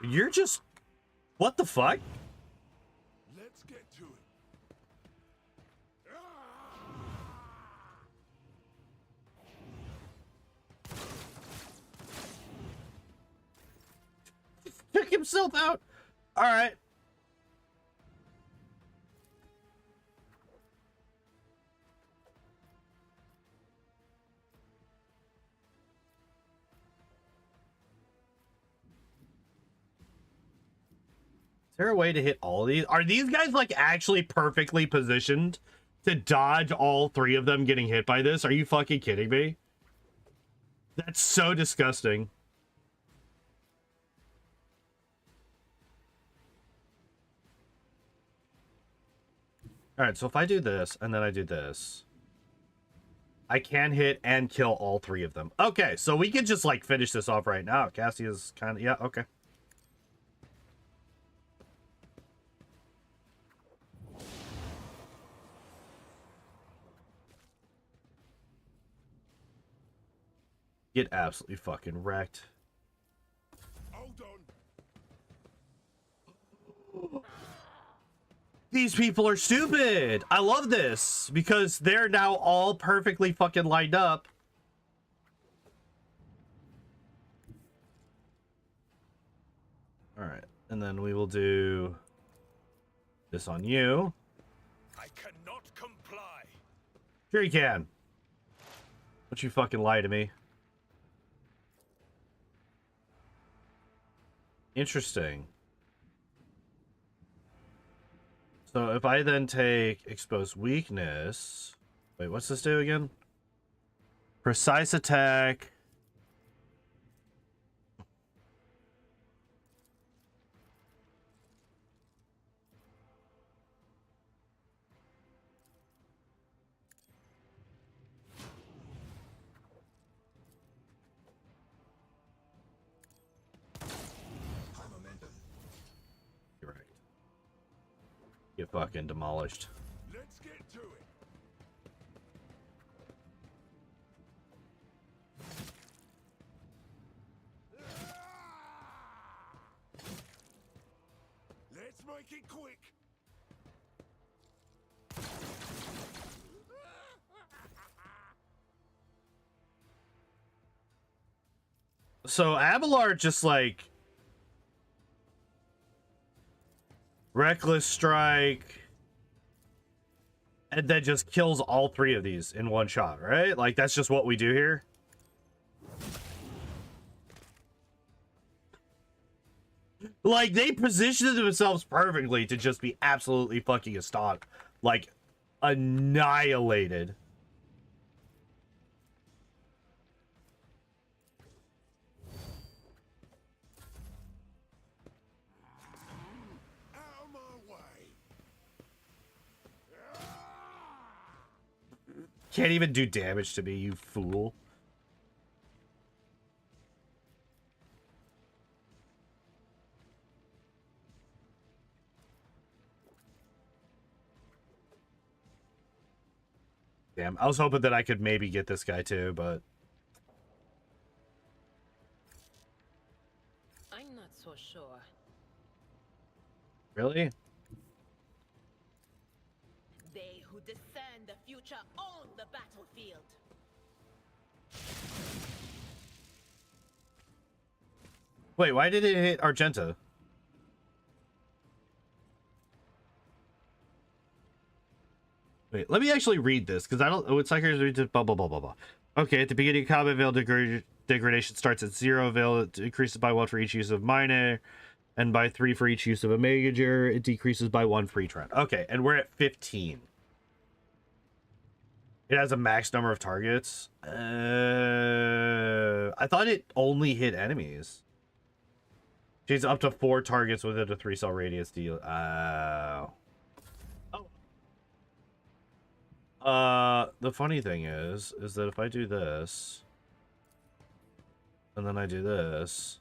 S1: You're just, what the fuck?
S4: Let's get to it.
S1: Took himself out. All right. Is there a way to hit all of these? Are these guys like actually perfectly positioned to dodge all three of them getting hit by this? Are you fucking kidding me? That's so disgusting. All right, so if I do this and then I do this, I can hit and kill all three of them. Okay, so we can just like finish this off right now. Cassia's kind of, yeah, okay. Get absolutely fucking wrecked.
S4: Hold on.
S1: These people are stupid. I love this because they're now all perfectly fucking lined up. All right, and then we will do this on you.
S4: I cannot comply.
S1: Sure you can. Don't you fucking lie to me. Interesting. So if I then take exposed weakness, wait, what's this do again? Precise attack. You're right. Get fucking demolished.
S4: Let's get to it. Let's make it quick.
S1: So Abelard just like reckless strike and then just kills all three of these in one shot, right? Like that's just what we do here. Like they positioned themselves perfectly to just be absolutely fucking astonished, like annihilated.
S4: Out of my way.
S1: Can't even do damage to me, you fool. Damn, I was hoping that I could maybe get this guy too, but
S3: I'm not so sure.
S1: really?
S3: They who discern the future own the battlefield.
S1: Wait, why did it hit Argenta? Wait, let me actually read this, because I don't... Oh, it's like... Blah, blah, blah, blah, blah. Okay, at the beginning of combat, veil degradation starts at 0. Veil increases by 1 for each use of minor, and by 3 for each use of a major. It decreases by 1 for each round. Okay, and we're at 15. It has a max number of targets. I thought it only hit enemies. She's up to 4 targets within a 3-cell radius deal. The funny thing is that if I do this, and then I do this,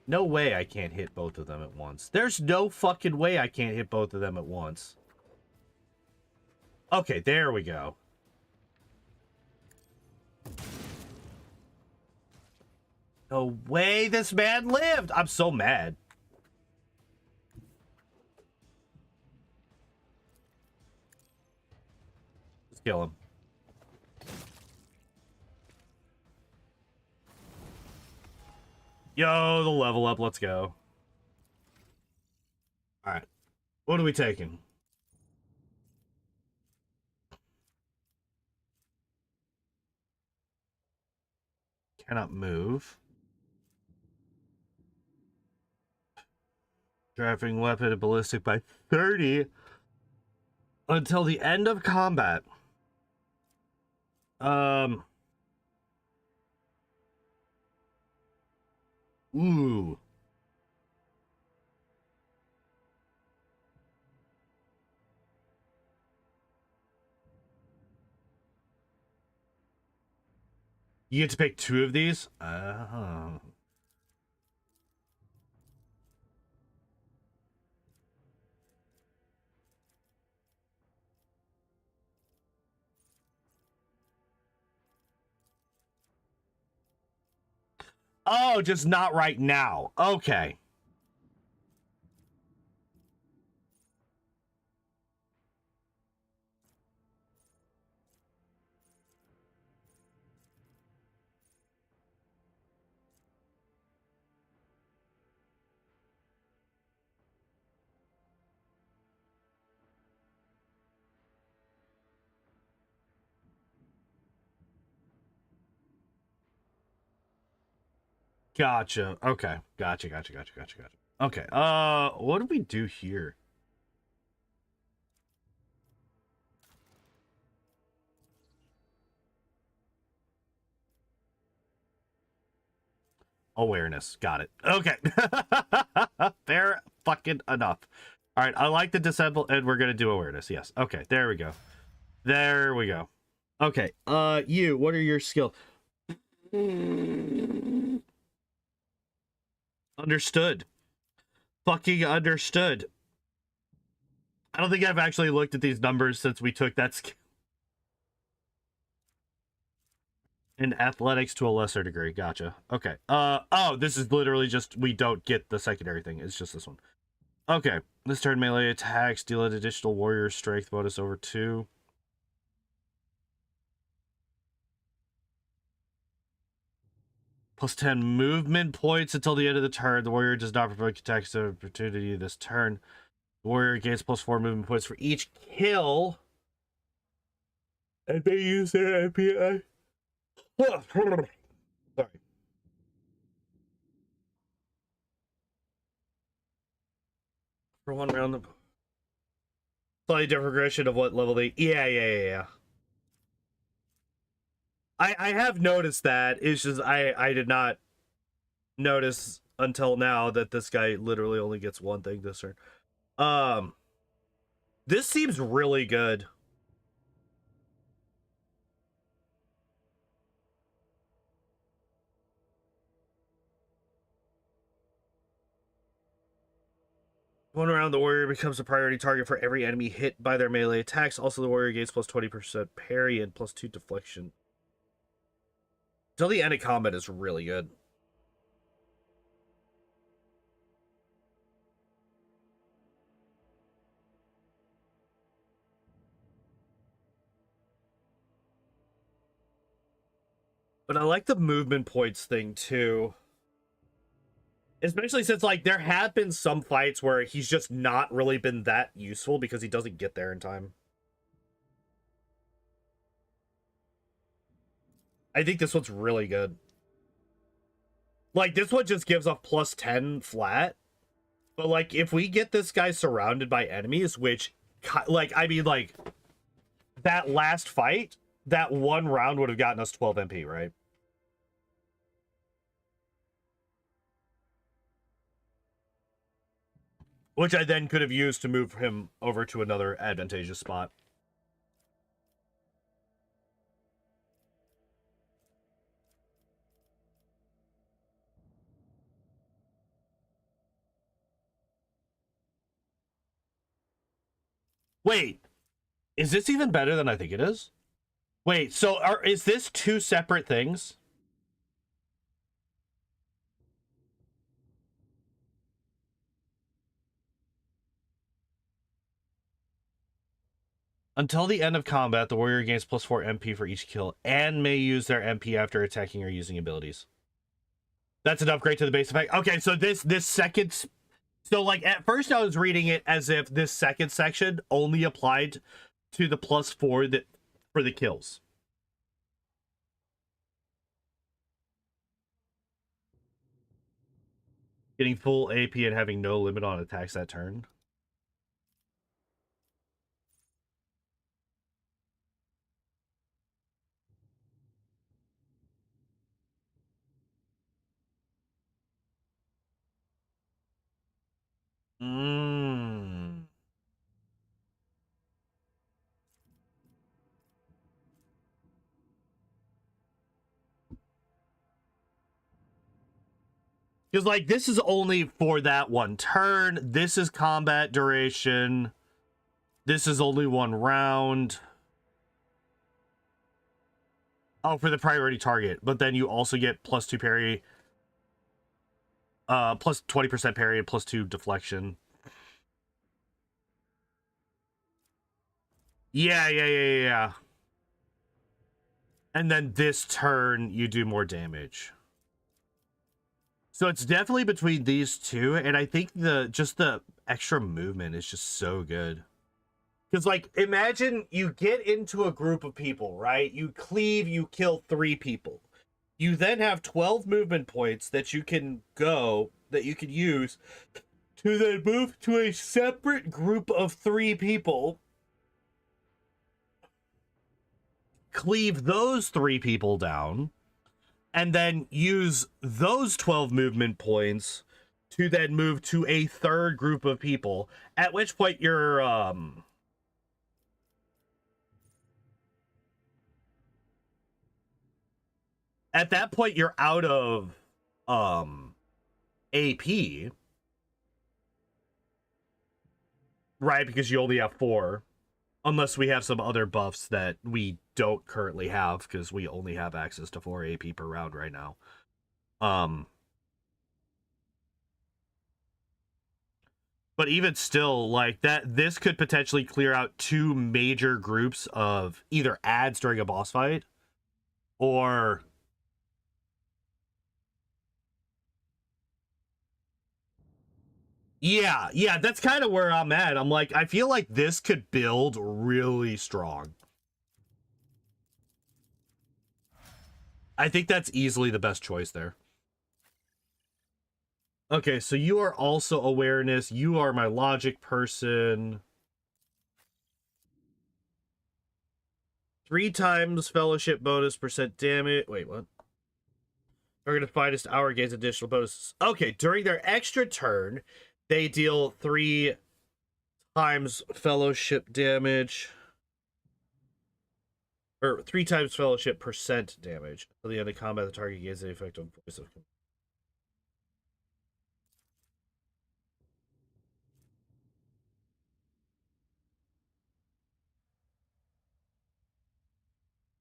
S1: no way I can't hit both of them at once. There's no fucking way I can't hit both of them at once. Okay, there we go. No way this man lived. I'm so mad. Let's kill him. Yo, the level up. Let's go. All right. What are we taking? Cannot move. Driving weapon and ballistic by 30 until the end of combat. Ooh. You get to pick 2 of these? Oh, just not right now. Okay. Gotcha. Okay. Gotcha. Okay. What do we do here? Awareness. Got it. Okay. Fair fucking enough. All right. I like the disable, and we're gonna do awareness. Yes. Okay. There we go. There we go. Okay. You. What are your skills? Understood. Fucking understood. I don't think I've actually looked at these numbers since we took that skill. In athletics to a lesser degree. Gotcha. Okay. Oh, this is literally just, we don't get the secondary thing. It's just this one. Okay. This turn melee attacks deal an additional warrior strength bonus over 2. Plus 10 movement points until the end of the turn. The warrior does not provoke attacks of opportunity this turn. The warrior gains plus 4 movement points for each kill. And they use their MPI. Sorry. For one round, slightly different progression of what level they. Yeah. I have noticed that. It's just I did not notice until now that this guy literally only gets one thing this turn. This seems really good. One round, the warrior becomes a priority target for every enemy hit by their melee attacks. Also, the warrior gains plus 20% parry and plus 2 deflection. Until the end of combat is really good. But I like the movement points thing too. Especially since, like, there have been some fights where he's just not really been that useful because he doesn't get there in time. I think this one's really good. Like, this one just gives off plus 10 flat. But, like, if we get this guy surrounded by enemies, which, like, I mean, like, that last fight, that one round would have gotten us 12 MP, right? Which I then could have used to move him over to another advantageous spot. Wait, is this even better than I think it is? Wait, so is this 2 separate things? Until the end of combat, the warrior gains plus 4 MP for each kill and may use their MP after attacking or using abilities. That's an upgrade to the base effect. Okay, so this second... So, like, at first I was reading it as if this second section only applied to the plus 4 for the kills. Getting full AP and having no limit on attacks that turn. Because, like, this is only for that one turn. This is combat duration. This is only 1 round. Oh, for the priority target. But then you also get plus 2 parry. Plus 20% parry and plus 2 deflection. Yeah. And then this turn, you do more damage. So it's definitely between these two, and I think just the extra movement is just so good. Because, like, imagine you get into a group of people, right? You cleave, you kill 3 people. You then have 12 movement points that you can use to then move to a separate group of 3 people, cleave those 3 people down, and then use those 12 movement points to then move to a third group of people, at which point you're at that point you're out of AP, right? Because you only have 4, unless we have some other buffs that we don't currently have, because we only have access to 4 AP per round right now. But even still, like that, this could potentially clear out 2 major groups of either ads during a boss fight, or yeah, that's kind of where I'm at. I'm like, I feel like this could build really strong. I think that's easily the best choice there. Okay, so you are also awareness. You are my logic person. 3 times fellowship bonus % damage. Wait, what? Target finest hour gains additional bonuses. Okay, during their extra turn, they deal 3 times fellowship damage. Or 3 times fellowship % damage. Until the end of combat, the target gains the effect of voice of.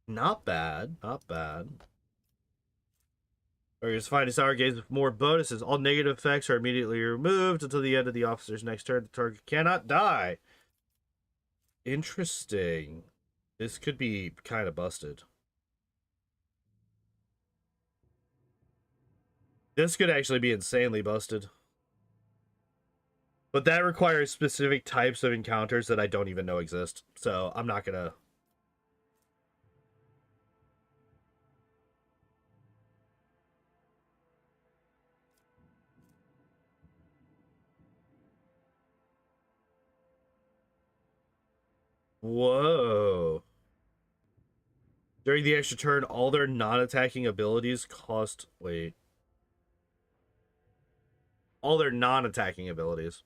S1: Not bad, not bad. Target's finest hour gains more bonuses. All negative effects are immediately removed until the end of the officer's next turn. The target cannot die. Interesting. This could be kind of busted. This could actually be insanely busted. But that requires specific types of encounters that I don't even know exist. So I'm not gonna. Whoa. During the extra turn, all their non-attacking abilities cost... Wait. All their non-attacking abilities.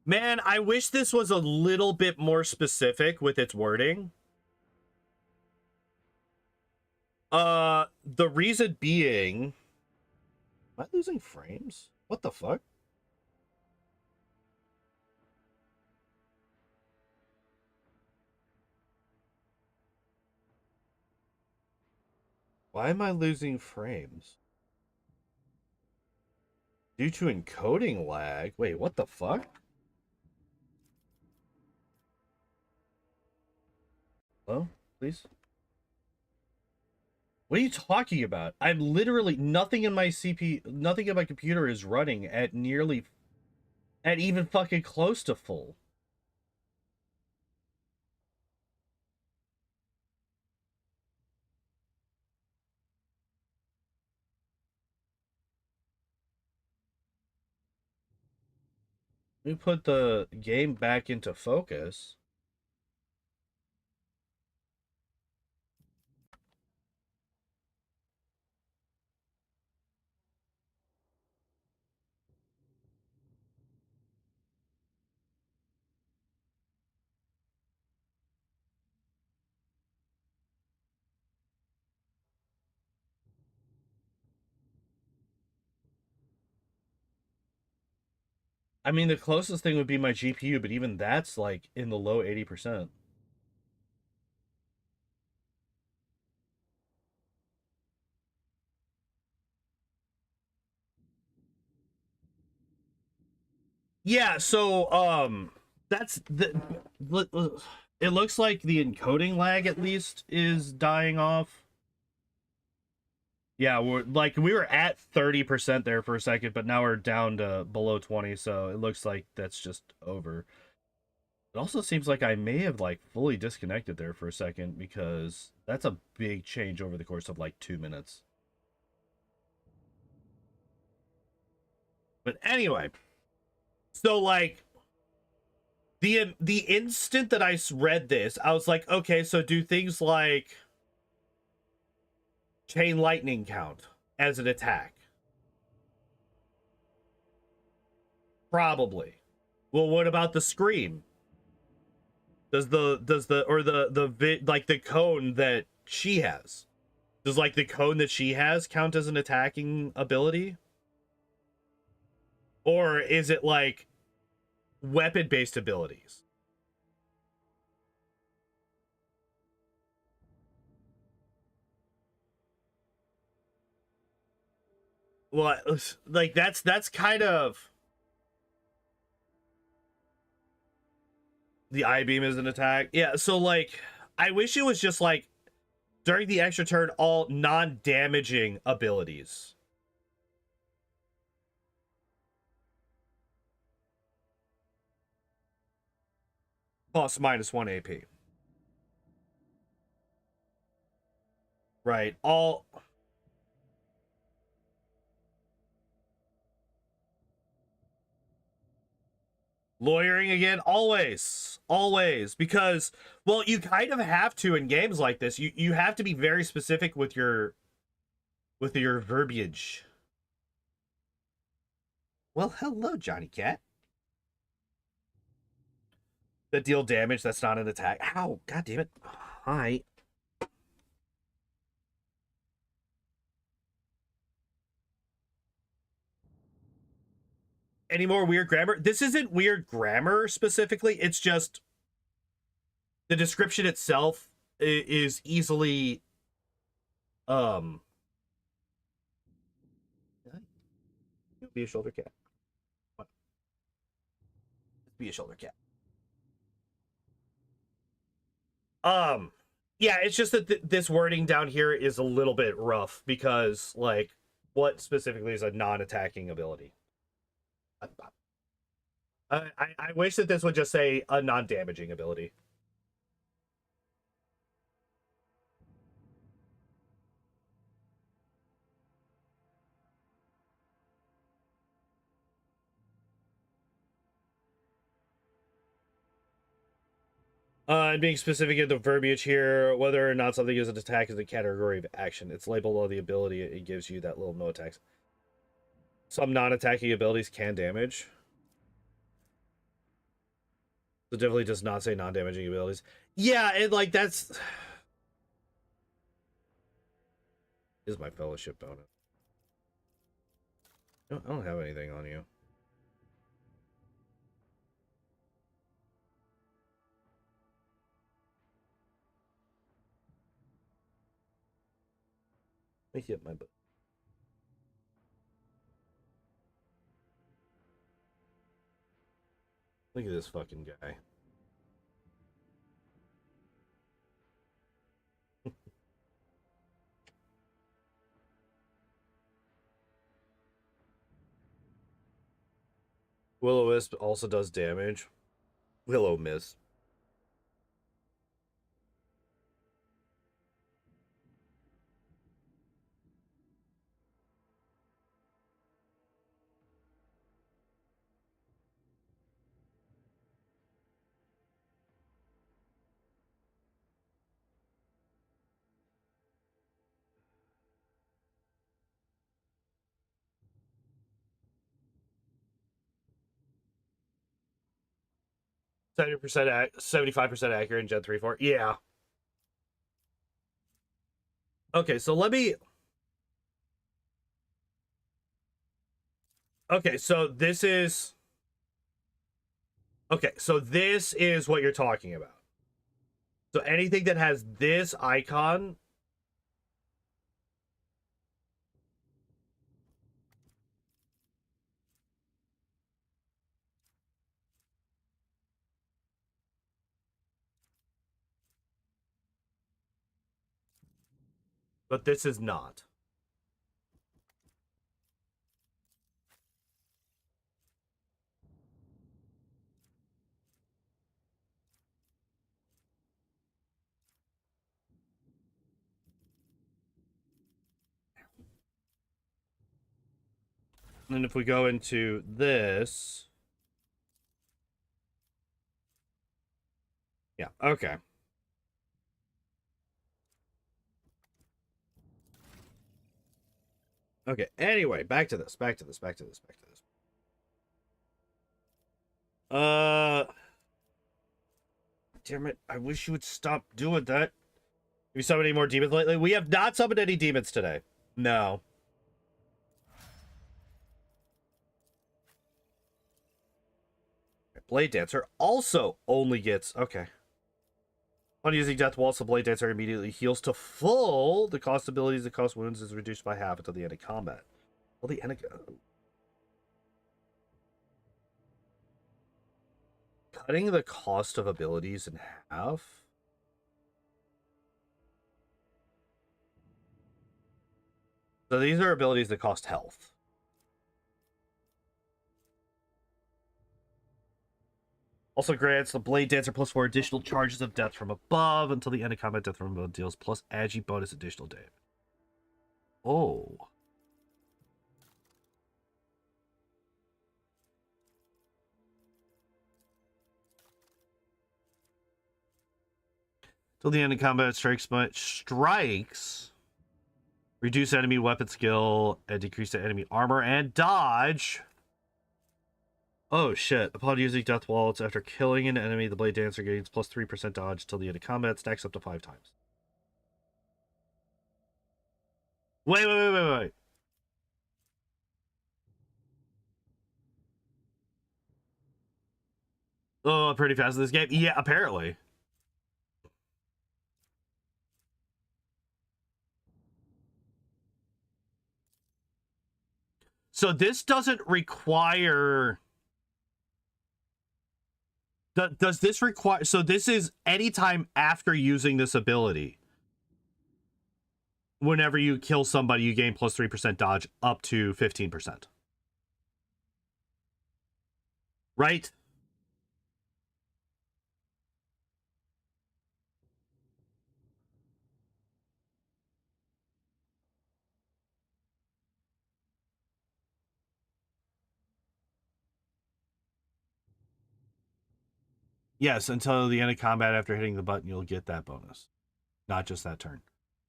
S1: Man, I wish this was a little bit more specific with its wording. The reason being... Am I losing frames? What the fuck? Why am I losing frames? Due to encoding lag? Wait, what the fuck? Hello? Please? What are you talking about? I'm literally... Nothing in my nothing in my computer is running at nearly... At even fucking close to full. Let me put the game back into focus. I mean, the closest thing would be my GPU, but even that's like in the low 80%. Yeah, so that's the it looks like the encoding lag at least is dying off. Yeah, we were at 30% there for a second, but now we're down to below 20, so it looks like that's just over. It also seems like I may have like fully disconnected there for a second because that's a big change over the course of like 2 minutes. But anyway, so like the instant that I read this, I was like, okay, so do things like chain lightning count as an attack? Probably. Well, what about the scream? Does the cone that she has? Does like the cone that she has count as an attacking ability? Or is it like weapon-based abilities? Well, like that's kind of the eye beam is an attack. Yeah, so like I wish it was just like during the extra turn all non-damaging abilities. Plus -1 AP. Right. All lawyering again, always, because well, you kind of have to in games like this. You have to be very specific with your verbiage. Well, hello, Johnny Cat. That deal damage, that's not an attack. Ow, god damn it. Hi. Any more weird grammar? This isn't weird grammar specifically. It's just the description itself is easily be a shoulder cat. What? Be a shoulder cat. Yeah, it's just that this wording down here is a little bit rough because like what specifically is a non-attacking ability? I wish that this would just say a non-damaging ability. And being specific in the verbiage here, whether or not something is an attack is a category of action. It's labeled on the ability. It gives you that little no attacks. Some non-attacking abilities can damage. So definitely does not say non-damaging abilities. Yeah, and like that's is my fellowship bonus. No, I don't have anything on you. I hit my butt. Look at this fucking guy. Will-O-Wisp also does damage. Will-O-Miss. %, 75% accurate in Gen 3-4. Yeah. Okay, so let me. Okay, so this is. Okay, so this is what you're talking about. So anything that has this icon. But this is not. And if we go into this... Yeah, okay. Okay, anyway, back to this. Damn it, I wish you would stop doing that. Have you summoned any more demons lately? We have not summoned any demons today. No. Blade Dancer also only gets... Okay. On using Death Waltz, the Blade Dancer immediately heals to full. The cost abilities that cost wounds is reduced by half until the end of combat. Well, the end of... Cutting the cost of abilities in half? So these are abilities that cost health. Also grants the Blade Dancer +4 additional charges of death from above until the end of combat. Death from above deals plus agi bonus additional damage. Oh. Till the end of combat, strikes. Reduce enemy weapon skill and decrease the enemy armor and dodge. Oh shit. Upon using Death Waltz after killing an enemy, the Blade Dancer gains +3% dodge till the end of combat, stacks up to 5 times. Wait. Oh, pretty fast in this game? Yeah, apparently. So this doesn't require... Does this require... So this is anytime after using this ability. Whenever you kill somebody, you gain +3% dodge up to 15%. Right? Yes, until the end of combat after hitting the button, you'll get that bonus. Not just that turn.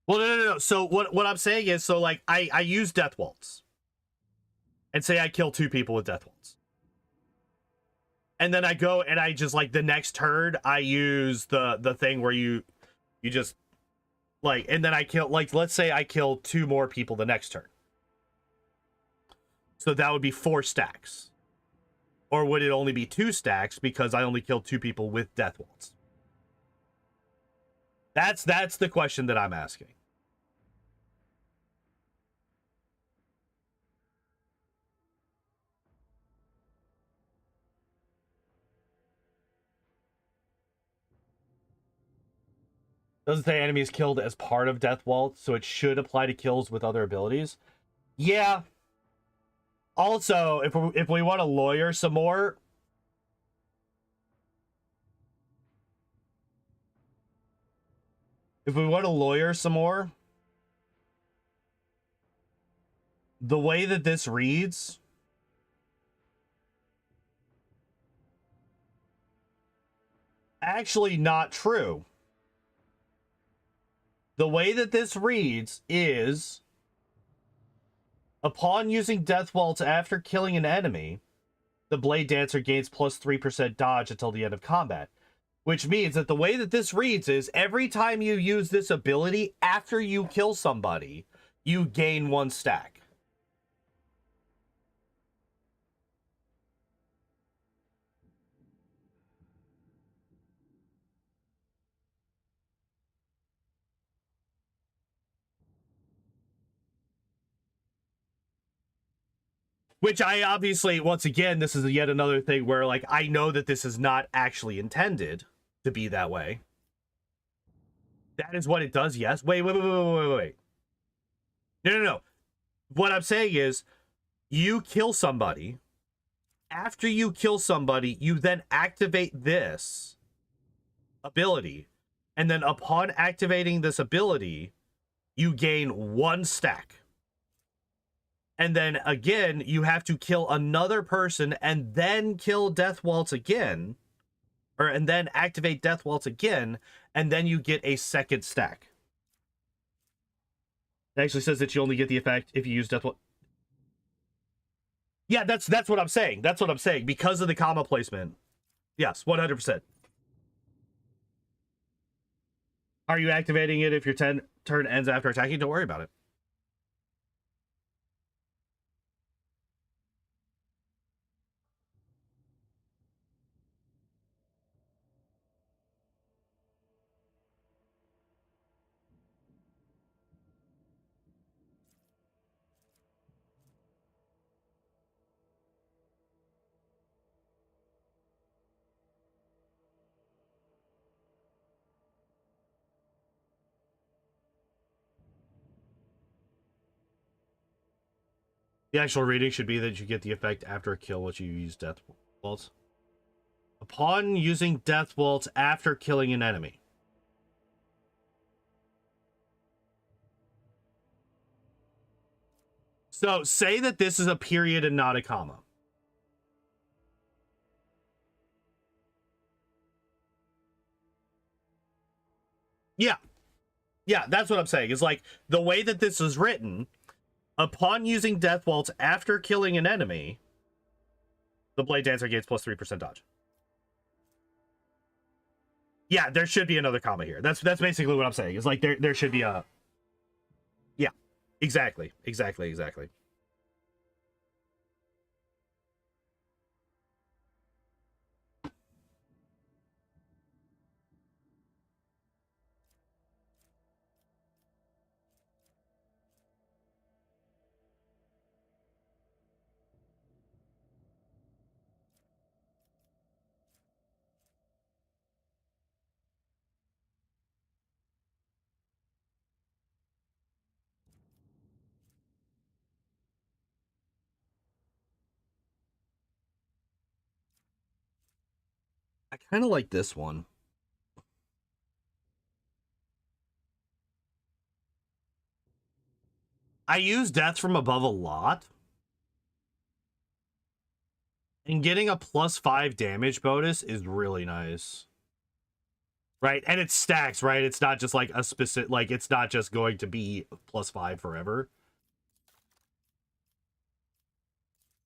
S1: Well, no. So what I'm saying is, so like I use Death Waltz. And say I kill 2 people with Death Waltz. And then I go and I just like the next turn I use the thing where you just like, and then I kill, like, let's say I kill 2 more people the next turn. So that would be 4 stacks. Or would it only be 2 stacks because I only killed 2 people with Death Waltz? That's the question that I'm asking. Doesn't say enemies killed as part of Death Waltz, so it should apply to kills with other abilities. Yeah. Also, if we want to lawyer some more... If we want to lawyer some more... The way that this reads... Actually not true. The way that this reads is... Upon using Death Waltz after killing an enemy, the Blade Dancer gains +3% dodge until the end of combat. Which means that the way that this reads is every time you use this ability after you kill somebody, you gain 1 stack. Which I obviously, once again, this is yet another thing where, like, I know that this is not actually intended to be that way. That is what it does, yes. Wait. No. What I'm saying is, you kill somebody. After you kill somebody, you then activate this ability. And then upon activating this ability, you gain 1 stack. And then again, you have to kill another person and then kill Death Waltz again. And then activate Death Waltz again, and then you get a second stack. It actually says that you only get the effect if you use Death Waltz. Yeah, that's what I'm saying. That's what I'm saying. Because of the comma placement. Yes, 100%. Are you activating it if your turn ends after attacking? Don't worry about it. The actual reading should be that you get the effect after a kill which you use Death Waltz. Upon using Death Waltz after killing an enemy. So say that this is a period and not a comma. Yeah. Yeah, that's what I'm saying. It's like the way that this is written, upon using Death Waltz after killing an enemy, the Blade Dancer gains plus 3% dodge. Yeah, there should be another comma here. That's basically what I'm saying. It's like there should be a... Yeah, exactly. I kind of like this one. I use Death from Above a lot. And getting a +5 damage bonus is really nice. Right? And it stacks, right? It's not just like a specific, like, it's not just going to be +5 forever.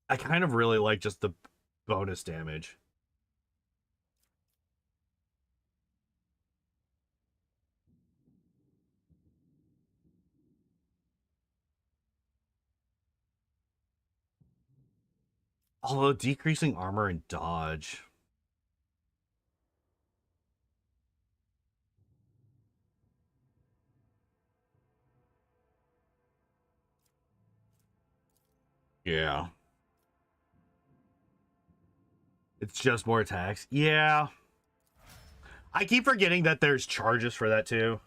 S1: I kind of really like just the bonus damage. Although decreasing armor and dodge. Yeah. It's just more attacks. Yeah. I keep forgetting that there's charges for that too.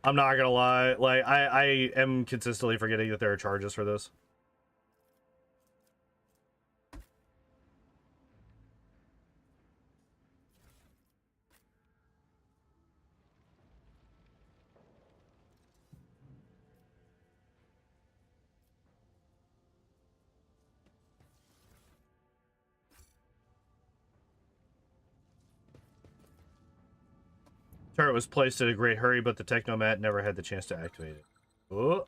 S1: I'm not gonna lie. Like, I am consistently forgetting that there are charges for this. Turret was placed in a great hurry, but the Technomat never had the chance to activate it. Oh.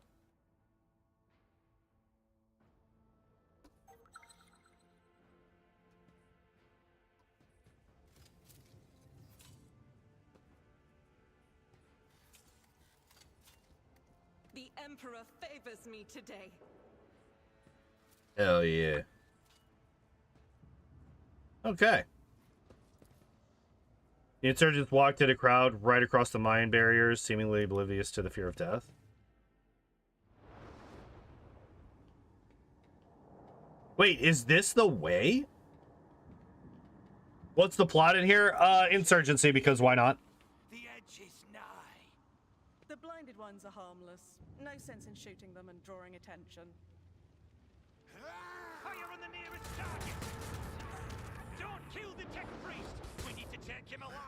S3: The Emperor favors me today.
S1: Hell yeah. Okay. The insurgents walked in a crowd right across the mine barriers, seemingly oblivious to the fear of death. Wait, is this the way? What's the plot in here? Insurgency, because why not?
S4: The edge is nigh.
S5: The blinded ones are harmless. No sense in shooting them and drawing attention.
S4: Fire on the nearest target. Don't kill the tech priest. We need to take him alive.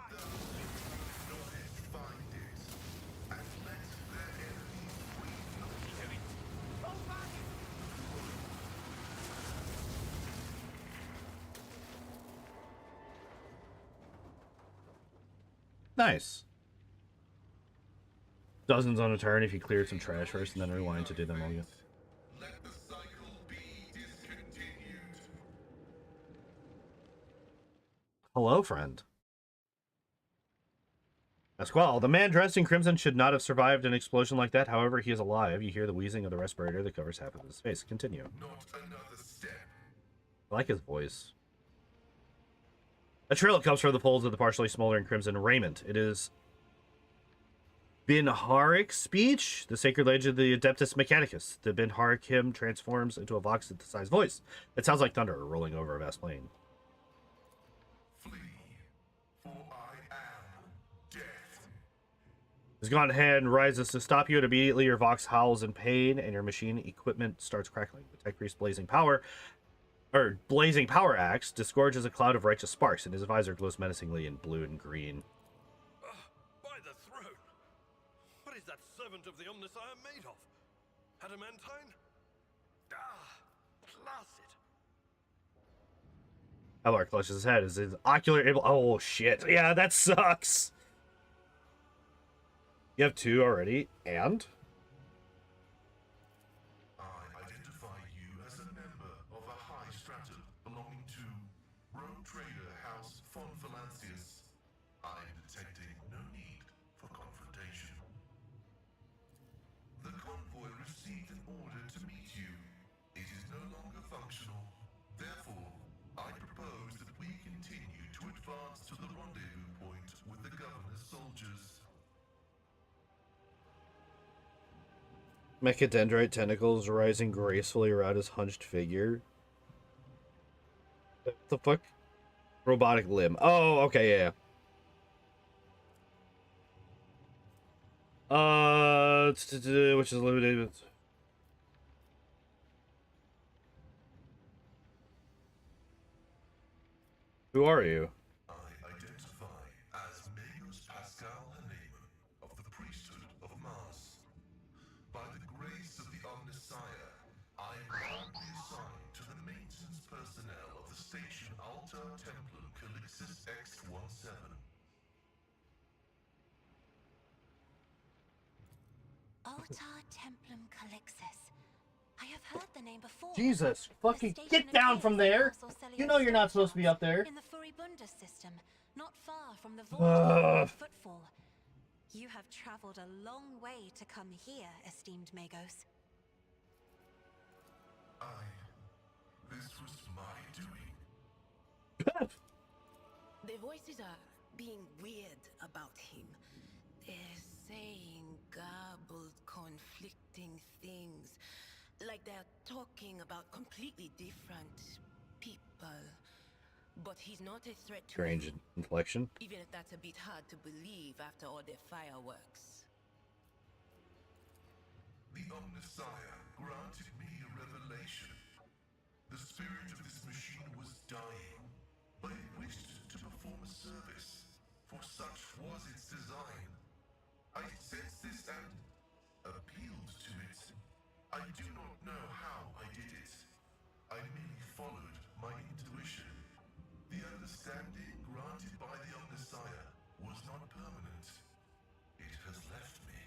S3: Both
S1: Nice. Dozens on a turn if you cleared some trash first and then rewind to do them all again.
S6: Let the cycle be discontinued.
S1: Hello, friend. Pasquale, the man dressed in crimson should not have survived an explosion like that. However, he is alive. You hear the wheezing of the respirator that covers half of his face. Continue.
S6: Not another step.
S1: I like his voice. A trail comes from the folds of the partially smoldering crimson raiment. It is Binharic speech, the sacred language of the Adeptus Mechanicus. The Binharic hymn transforms into a vox-synthesized voice. It sounds like thunder rolling over a vast plain.
S6: Flee, for I am death.
S1: His gaunt hand rises to stop you, and immediately your vox howls in pain, and your machine equipment starts crackling. The tech priest's blazing power axe disgorges a cloud of righteous sparks, and his visor glows menacingly in blue and green.
S7: By the throne! What is that servant of the Omnissiah made of? Adamantine? Ah, placid.
S1: Elar clutches his head as his ocular able. Oh shit! Yeah, that sucks. You have two already, and
S6: I identify you as a member of a high stratum belonging to Rogue Trader House von Valancius. I am detecting no need for confrontation. The convoy received an order to meet you. It is no longer functional. Therefore, I propose that we continue to advance to the rendezvous point with the governor's soldiers.
S1: mechadendrite tentacles rising gracefully around his hunched figure. What the fuck? Robotic limb. Oh, okay, yeah. Which is limited. Who are you?
S6: I identify as Magus Pascal Haneman of the priesthood of Mars. By the grace of the Omnissiah, I am proudly assigned to the maintenance personnel of the station Altar Templum Calixis X-17.
S2: Altar Templum Calixis. I have heard the name before.
S1: Jesus, fucking
S2: The
S1: get
S2: station
S1: down
S2: appears
S1: from
S2: in
S1: there.
S2: Castle Celios
S1: You know you're not supposed to be up there.
S2: In the Furibundus system, not far from the vault of Footfall. You have traveled a long way to come here, esteemed Magos.
S6: This was my doing.
S3: The voices are being weird about him. They're saying garbled, conflicting things. Like they're talking about completely different people. But he's not a threat to
S1: Strange
S3: you,
S1: inflection.
S3: even if that's a bit hard to believe after all their fireworks.
S6: The Omnissiah granted me a revelation. The spirit of this machine was dying, but it wished to perform a service, for such was its design. I sensed this and appealed to it. I do not know how I did it. I merely followed my intuition. The understanding granted by the Omnissiah was not permanent. It has left me.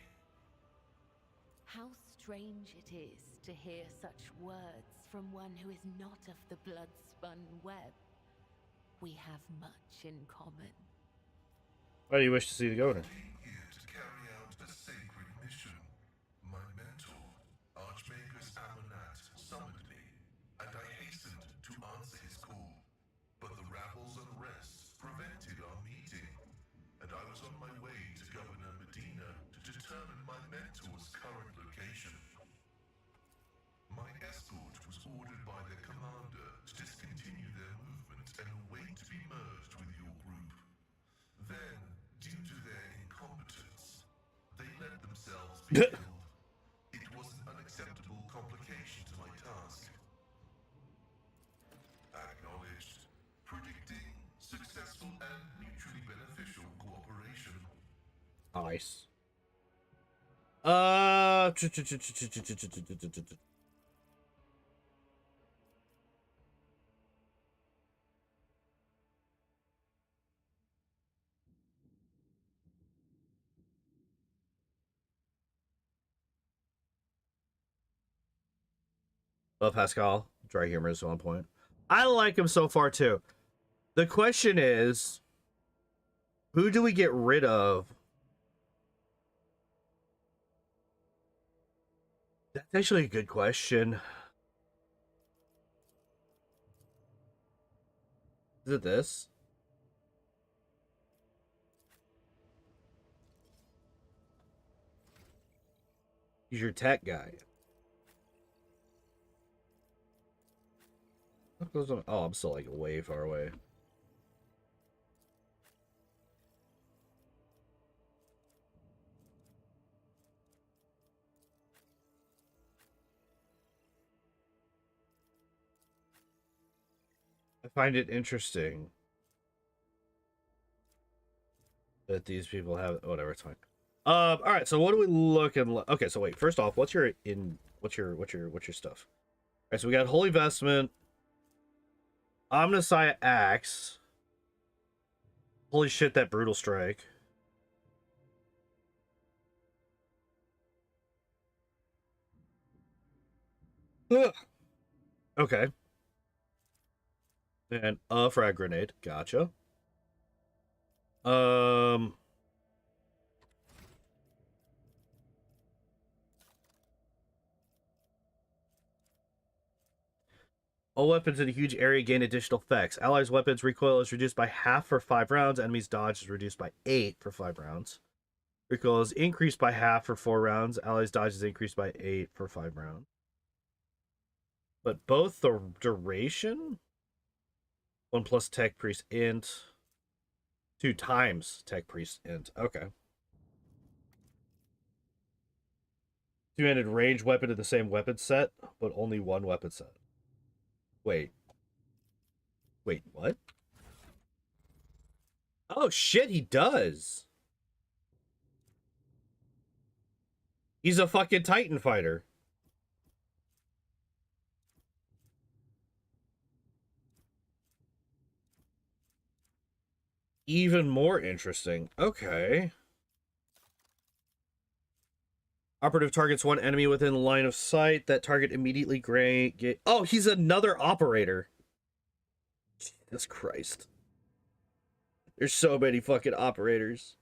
S8: How strange it is to hear such words from one who is not of the blood-spun web. We have much in common.
S1: Why do you wish to see the governor?
S6: Being here to carry out a sacred mission. My mentor, Archmagus Amonat, summoned me, and I hastened to answer his call. But the rabble's unrest prevented our meeting, and I was on my way to Governor Medina to determine my mentor's current location. My escort was ordered by their commander to discontinue their movement and await to be merged with your group. Then, due to their incompetence, they let themselves be killed. It was an unacceptable complication to my task. Acknowledged. Predicting successful and mutually beneficial cooperation.
S1: Nice. Love Pascal. Dry humor is on point. I like him so far too. The question is, who do we get rid of? That's actually a good question. Is it this? He's your tech guy. What goes on? Oh, I'm still like way far away. I find it interesting that these people have whatever. It's fine. All right. So what are we looking? Okay. So wait. First off, what's your stuff? All right. So we got Holy Vestment, Omnissiah Axe. Holy shit! That Brutal Strike. Ugh. Okay. And a frag grenade. Gotcha. All weapons in a huge area gain additional effects. Allies' weapons recoil is reduced by half for 5 rounds. Enemies' dodge is reduced by 8 for 5 rounds. Recoil is increased by half for 4 rounds. Allies' dodge is increased by 8 for 5 rounds. But both the duration... 1 plus Tech Priest Int. 2 times Tech Priest Int. Okay. 2-handed range weapon to the same weapon set, but only 1 weapon set. Wait. Wait, what? Oh, shit, he does. He's a fucking Titan fighter. Even more interesting. Okay. Operative targets one enemy within line of sight. That target immediately Oh, he's another operator. Jesus Christ. There's so many fucking operators.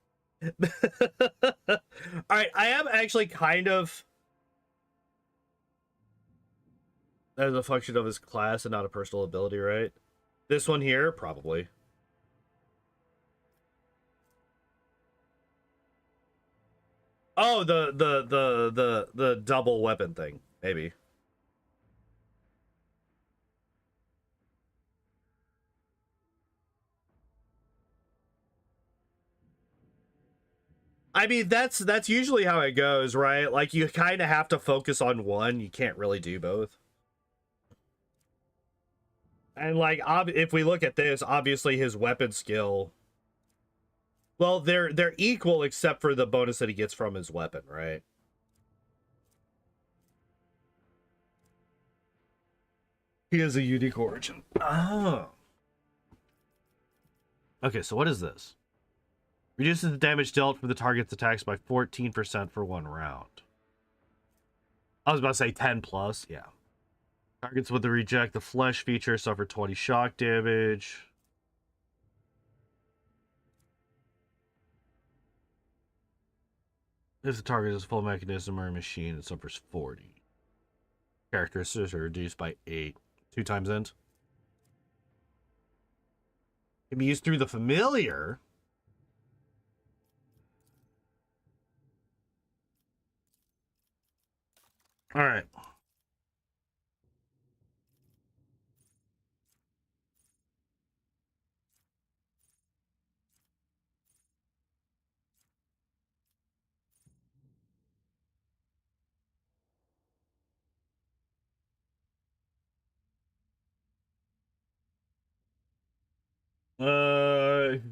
S1: Alright, I am actually kind of... That is a function of his class and not a personal ability, right? This one here? Probably. Oh, the double weapon thing, maybe. I mean, that's usually how it goes, right? Like, you kind of have to focus on one. You can't really do both. And, like, if we look at this, obviously his weapon skill... Well, they're equal except for the bonus that he gets from his weapon, right? He has a unique origin. Oh. Okay, so what is this? Reduces the damage dealt for the target's attacks by 14% for 1 round. I was about to say 10 plus, yeah. Targets with the reject the flesh feature suffer 20 shock damage. If the target is a full mechanism or a machine, it suffers 40. Characteristics are reduced by 8. 2 times int. Can be used through the familiar. Alright.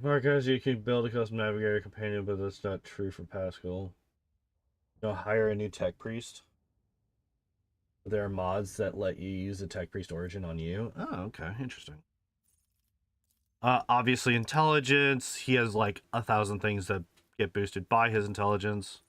S1: Marcus, you can build a custom navigator companion, but that's not true for Pascal. You'll hire a new tech priest. There are mods that let you use the tech priest origin on you. Oh, okay, interesting. Obviously intelligence. He has like 1,000 things that get boosted by his intelligence.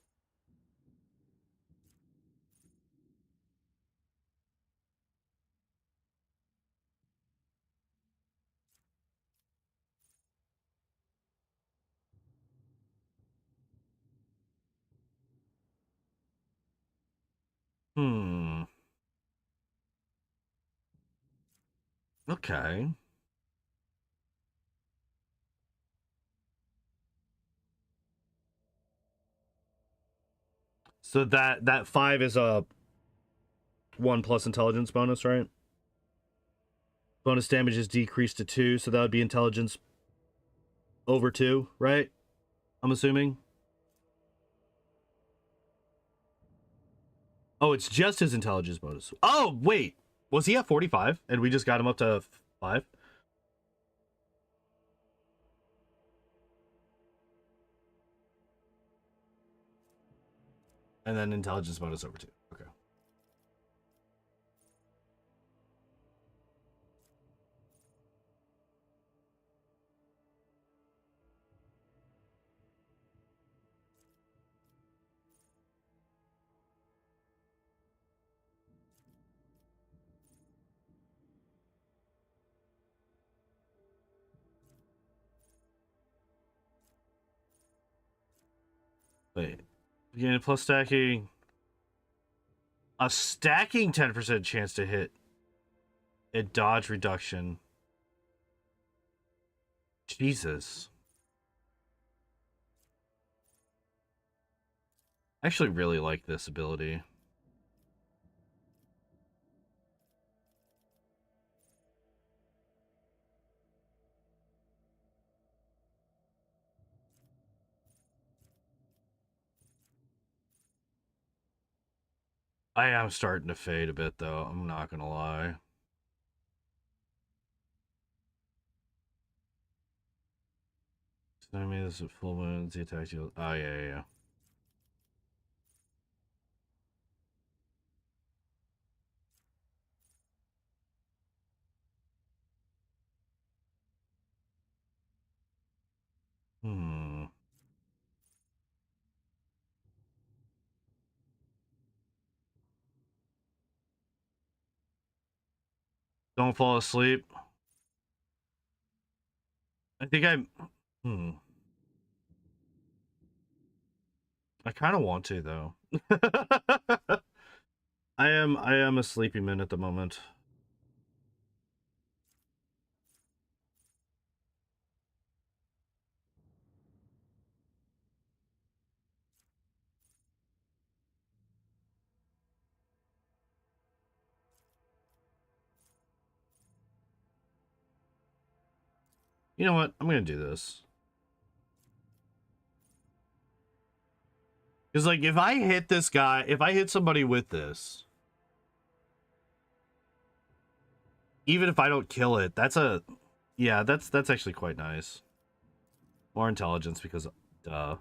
S1: Hmm. Okay. So that 5 is a 1+ intelligence bonus, right? Bonus damage is decreased to 2, so that would be intelligence over 2, right? I'm assuming. Oh, it's just his intelligence bonus. Oh, wait. Was he at 45 and we just got him up to 5? And then intelligence bonus over 2. Okay. Wait. Beginning plus stacking. A stacking 10% chance to hit. A dodge reduction. Jesus. I actually really like this ability. I am starting to fade a bit, though. I'm not gonna lie. So I mean, this is full wounds. The attack deal. Oh yeah. Hmm. Don't fall asleep. I think I. I kind of want to though. I am a sleepy man at the moment. You know what? I'm gonna do this. Because like if I hit this guy, if I hit somebody with this, even if I don't kill it, that's that's actually quite nice. More intelligence because duh.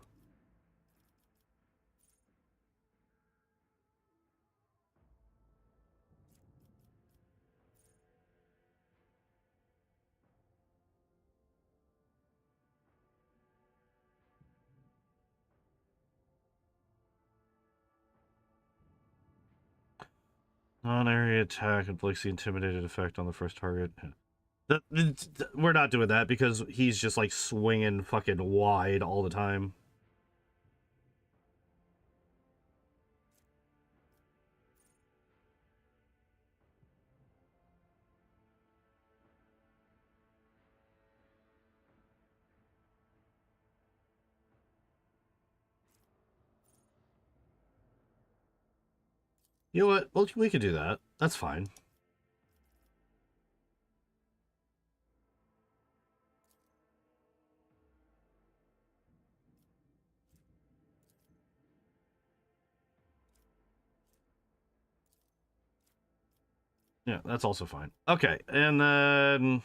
S1: Non-area attack inflicts the intimidated effect on the first target. We're not doing that because he's just like swinging fucking wide all the time. You know what? Well, we could do that. That's fine. Yeah, that's also fine. Okay, and then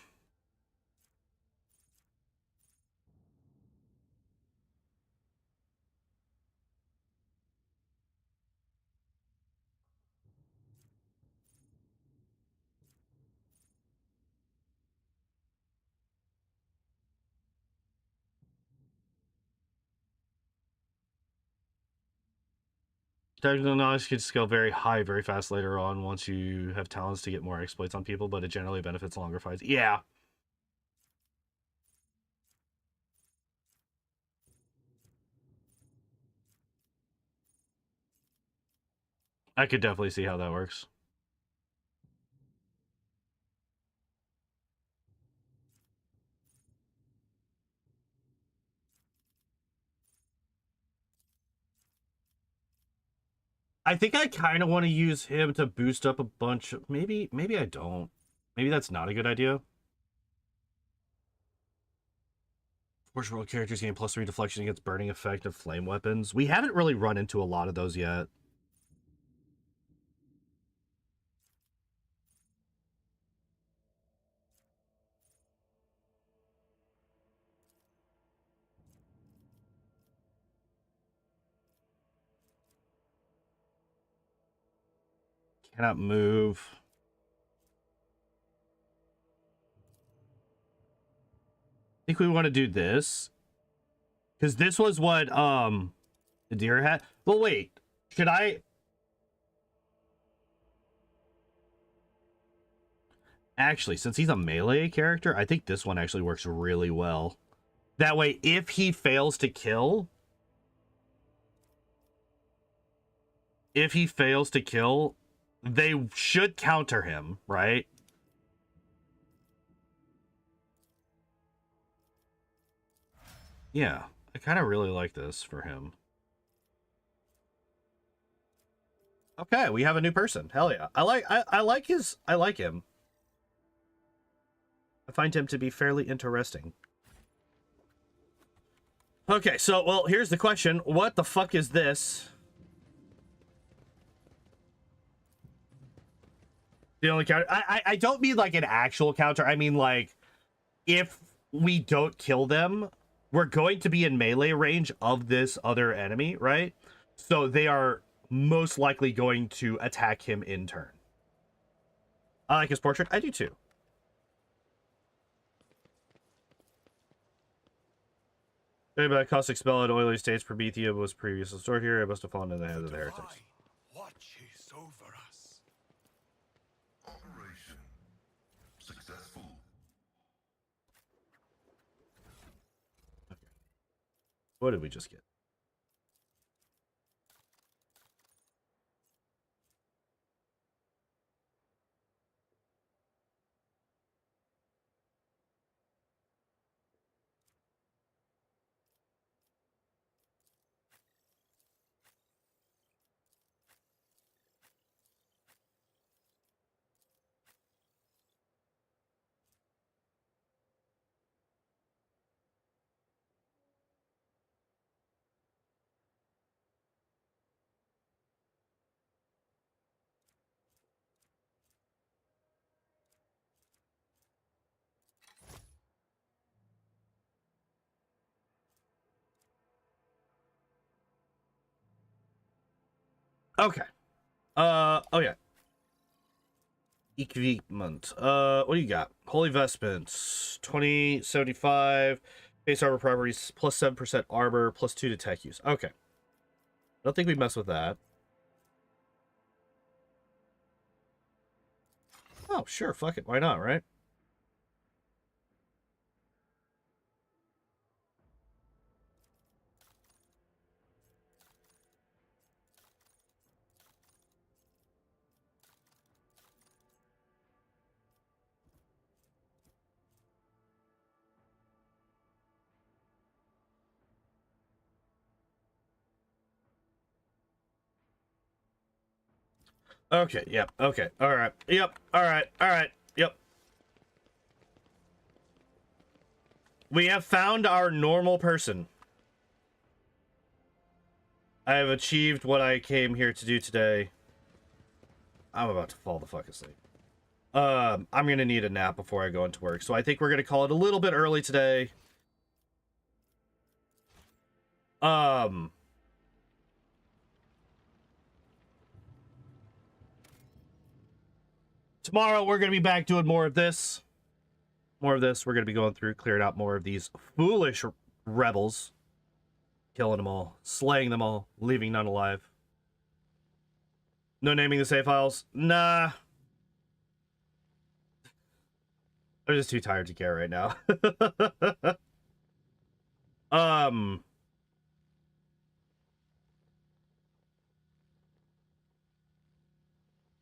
S1: technical knowledge can scale very high very fast later on once you have talents to get more exploits on people, but it generally benefits longer fights. Yeah. I could definitely see how that works. I think I kind of want to use him to boost up a bunch of... Maybe I don't. Maybe that's not a good idea. Force World characters gain +3 deflection against burning effect of flame weapons. We haven't really run into a lot of those yet. Cannot move. I think we want to do this. Because this was what the deer had. But wait, should I... Actually, since he's a melee character, I think this one actually works really well. That way, if he fails to kill... they should counter him, right? Yeah, I kind of really like this for him. Okay, we have a new person. Hell yeah. I like him. I find him to be fairly interesting. Okay, so, well, here's the question. What the fuck is this? The only counter... I don't mean like an actual counter. I mean like, if we don't kill them, we're going to be in melee range of this other enemy, right? So they are most likely going to attack him in turn. I like his portrait. I do too. But caustic spell at oily states Promethea was previously stored here. It must have fallen in the hands of the heretics.
S7: Watches over us.
S6: Operation successful.
S1: What did we just get? Okay. Oh yeah. Equipment. What do you got? Holy Vestments. 2075. Base armor properties. Plus 7% armor. Plus 2 to tech use. Okay. I don't think we mess with that. Oh, sure. Fuck it. Why not, right? Okay, yep, okay, alright, yep, alright, yep. We have found our normal person. I have achieved what I came here to do today. I'm about to fall the fuck asleep. I'm gonna need a nap before I go into work, so I think we're gonna call it a little bit early today. Tomorrow we're gonna be back doing more of this. We're gonna be going through, clearing out more of these foolish rebels. Killing them all, slaying them all, leaving none alive. No naming the save files? Nah. I'm just too tired to care right now.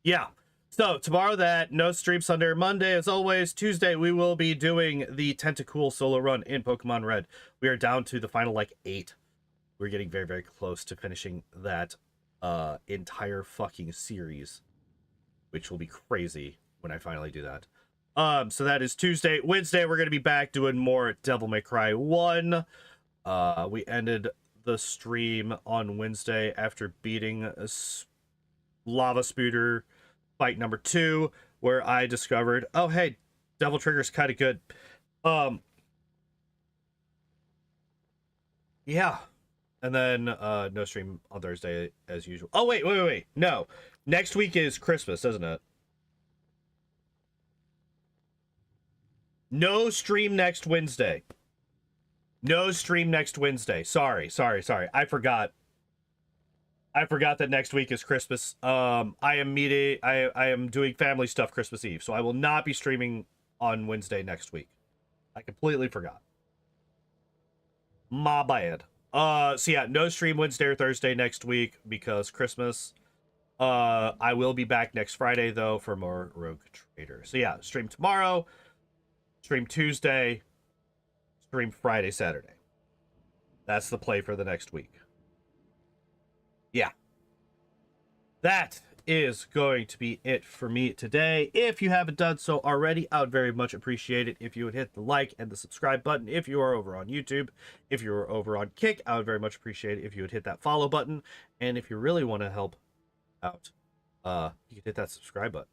S1: yeah. So tomorrow that no stream, Sunday or Monday as always. Tuesday we will be doing the Tentacool solo run in Pokemon Red. We are down to the final like 8. We're getting very, very close to finishing that entire fucking series, which will be crazy when I finally do that. So that is Tuesday. Wednesday we're gonna be back doing more Devil May Cry 1. We ended the stream on Wednesday after beating a Lava Spooter fight number 2, where I discovered, oh hey, Devil Trigger's kind of good. Yeah. And then no stream on Thursday as usual. Oh wait. No. Next week is Christmas, isn't it? No stream next Wednesday. No stream next Wednesday. Sorry. I forgot that next week is Christmas. I am doing family stuff Christmas Eve, so I will not be streaming on Wednesday next week. I completely forgot. My bad. So yeah, no stream Wednesday or Thursday next week because Christmas. I will be back next Friday though for more Rogue Trader. So yeah, stream tomorrow, stream Tuesday, stream Friday, Saturday. That's the play for the next week. Yeah. That is going to be it for me today. If you haven't done so already, I would very much appreciate it if you would hit the like and the subscribe button. If you are over on YouTube, if you are over on Kick, I would very much appreciate it if you would hit that follow button. And if you really want to help out, you can hit that subscribe button.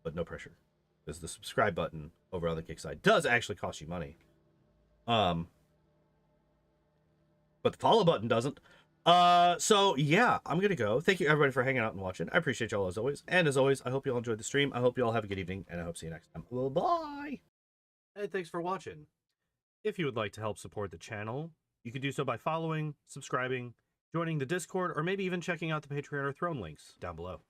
S1: But no pressure, because the subscribe button over on the Kick side does actually cost you money. But the follow button doesn't. So yeah, I'm gonna go. Thank you everybody for hanging out and watching. I appreciate y'all as always. And as always, I hope you all enjoyed the stream. I hope you all have a good evening, and I hope to see you next time. Well, bye. Hey, thanks for watching. If you would like to help support the channel, you can do so by following, subscribing, joining the Discord, or maybe even checking out the Patreon or Throne links down below.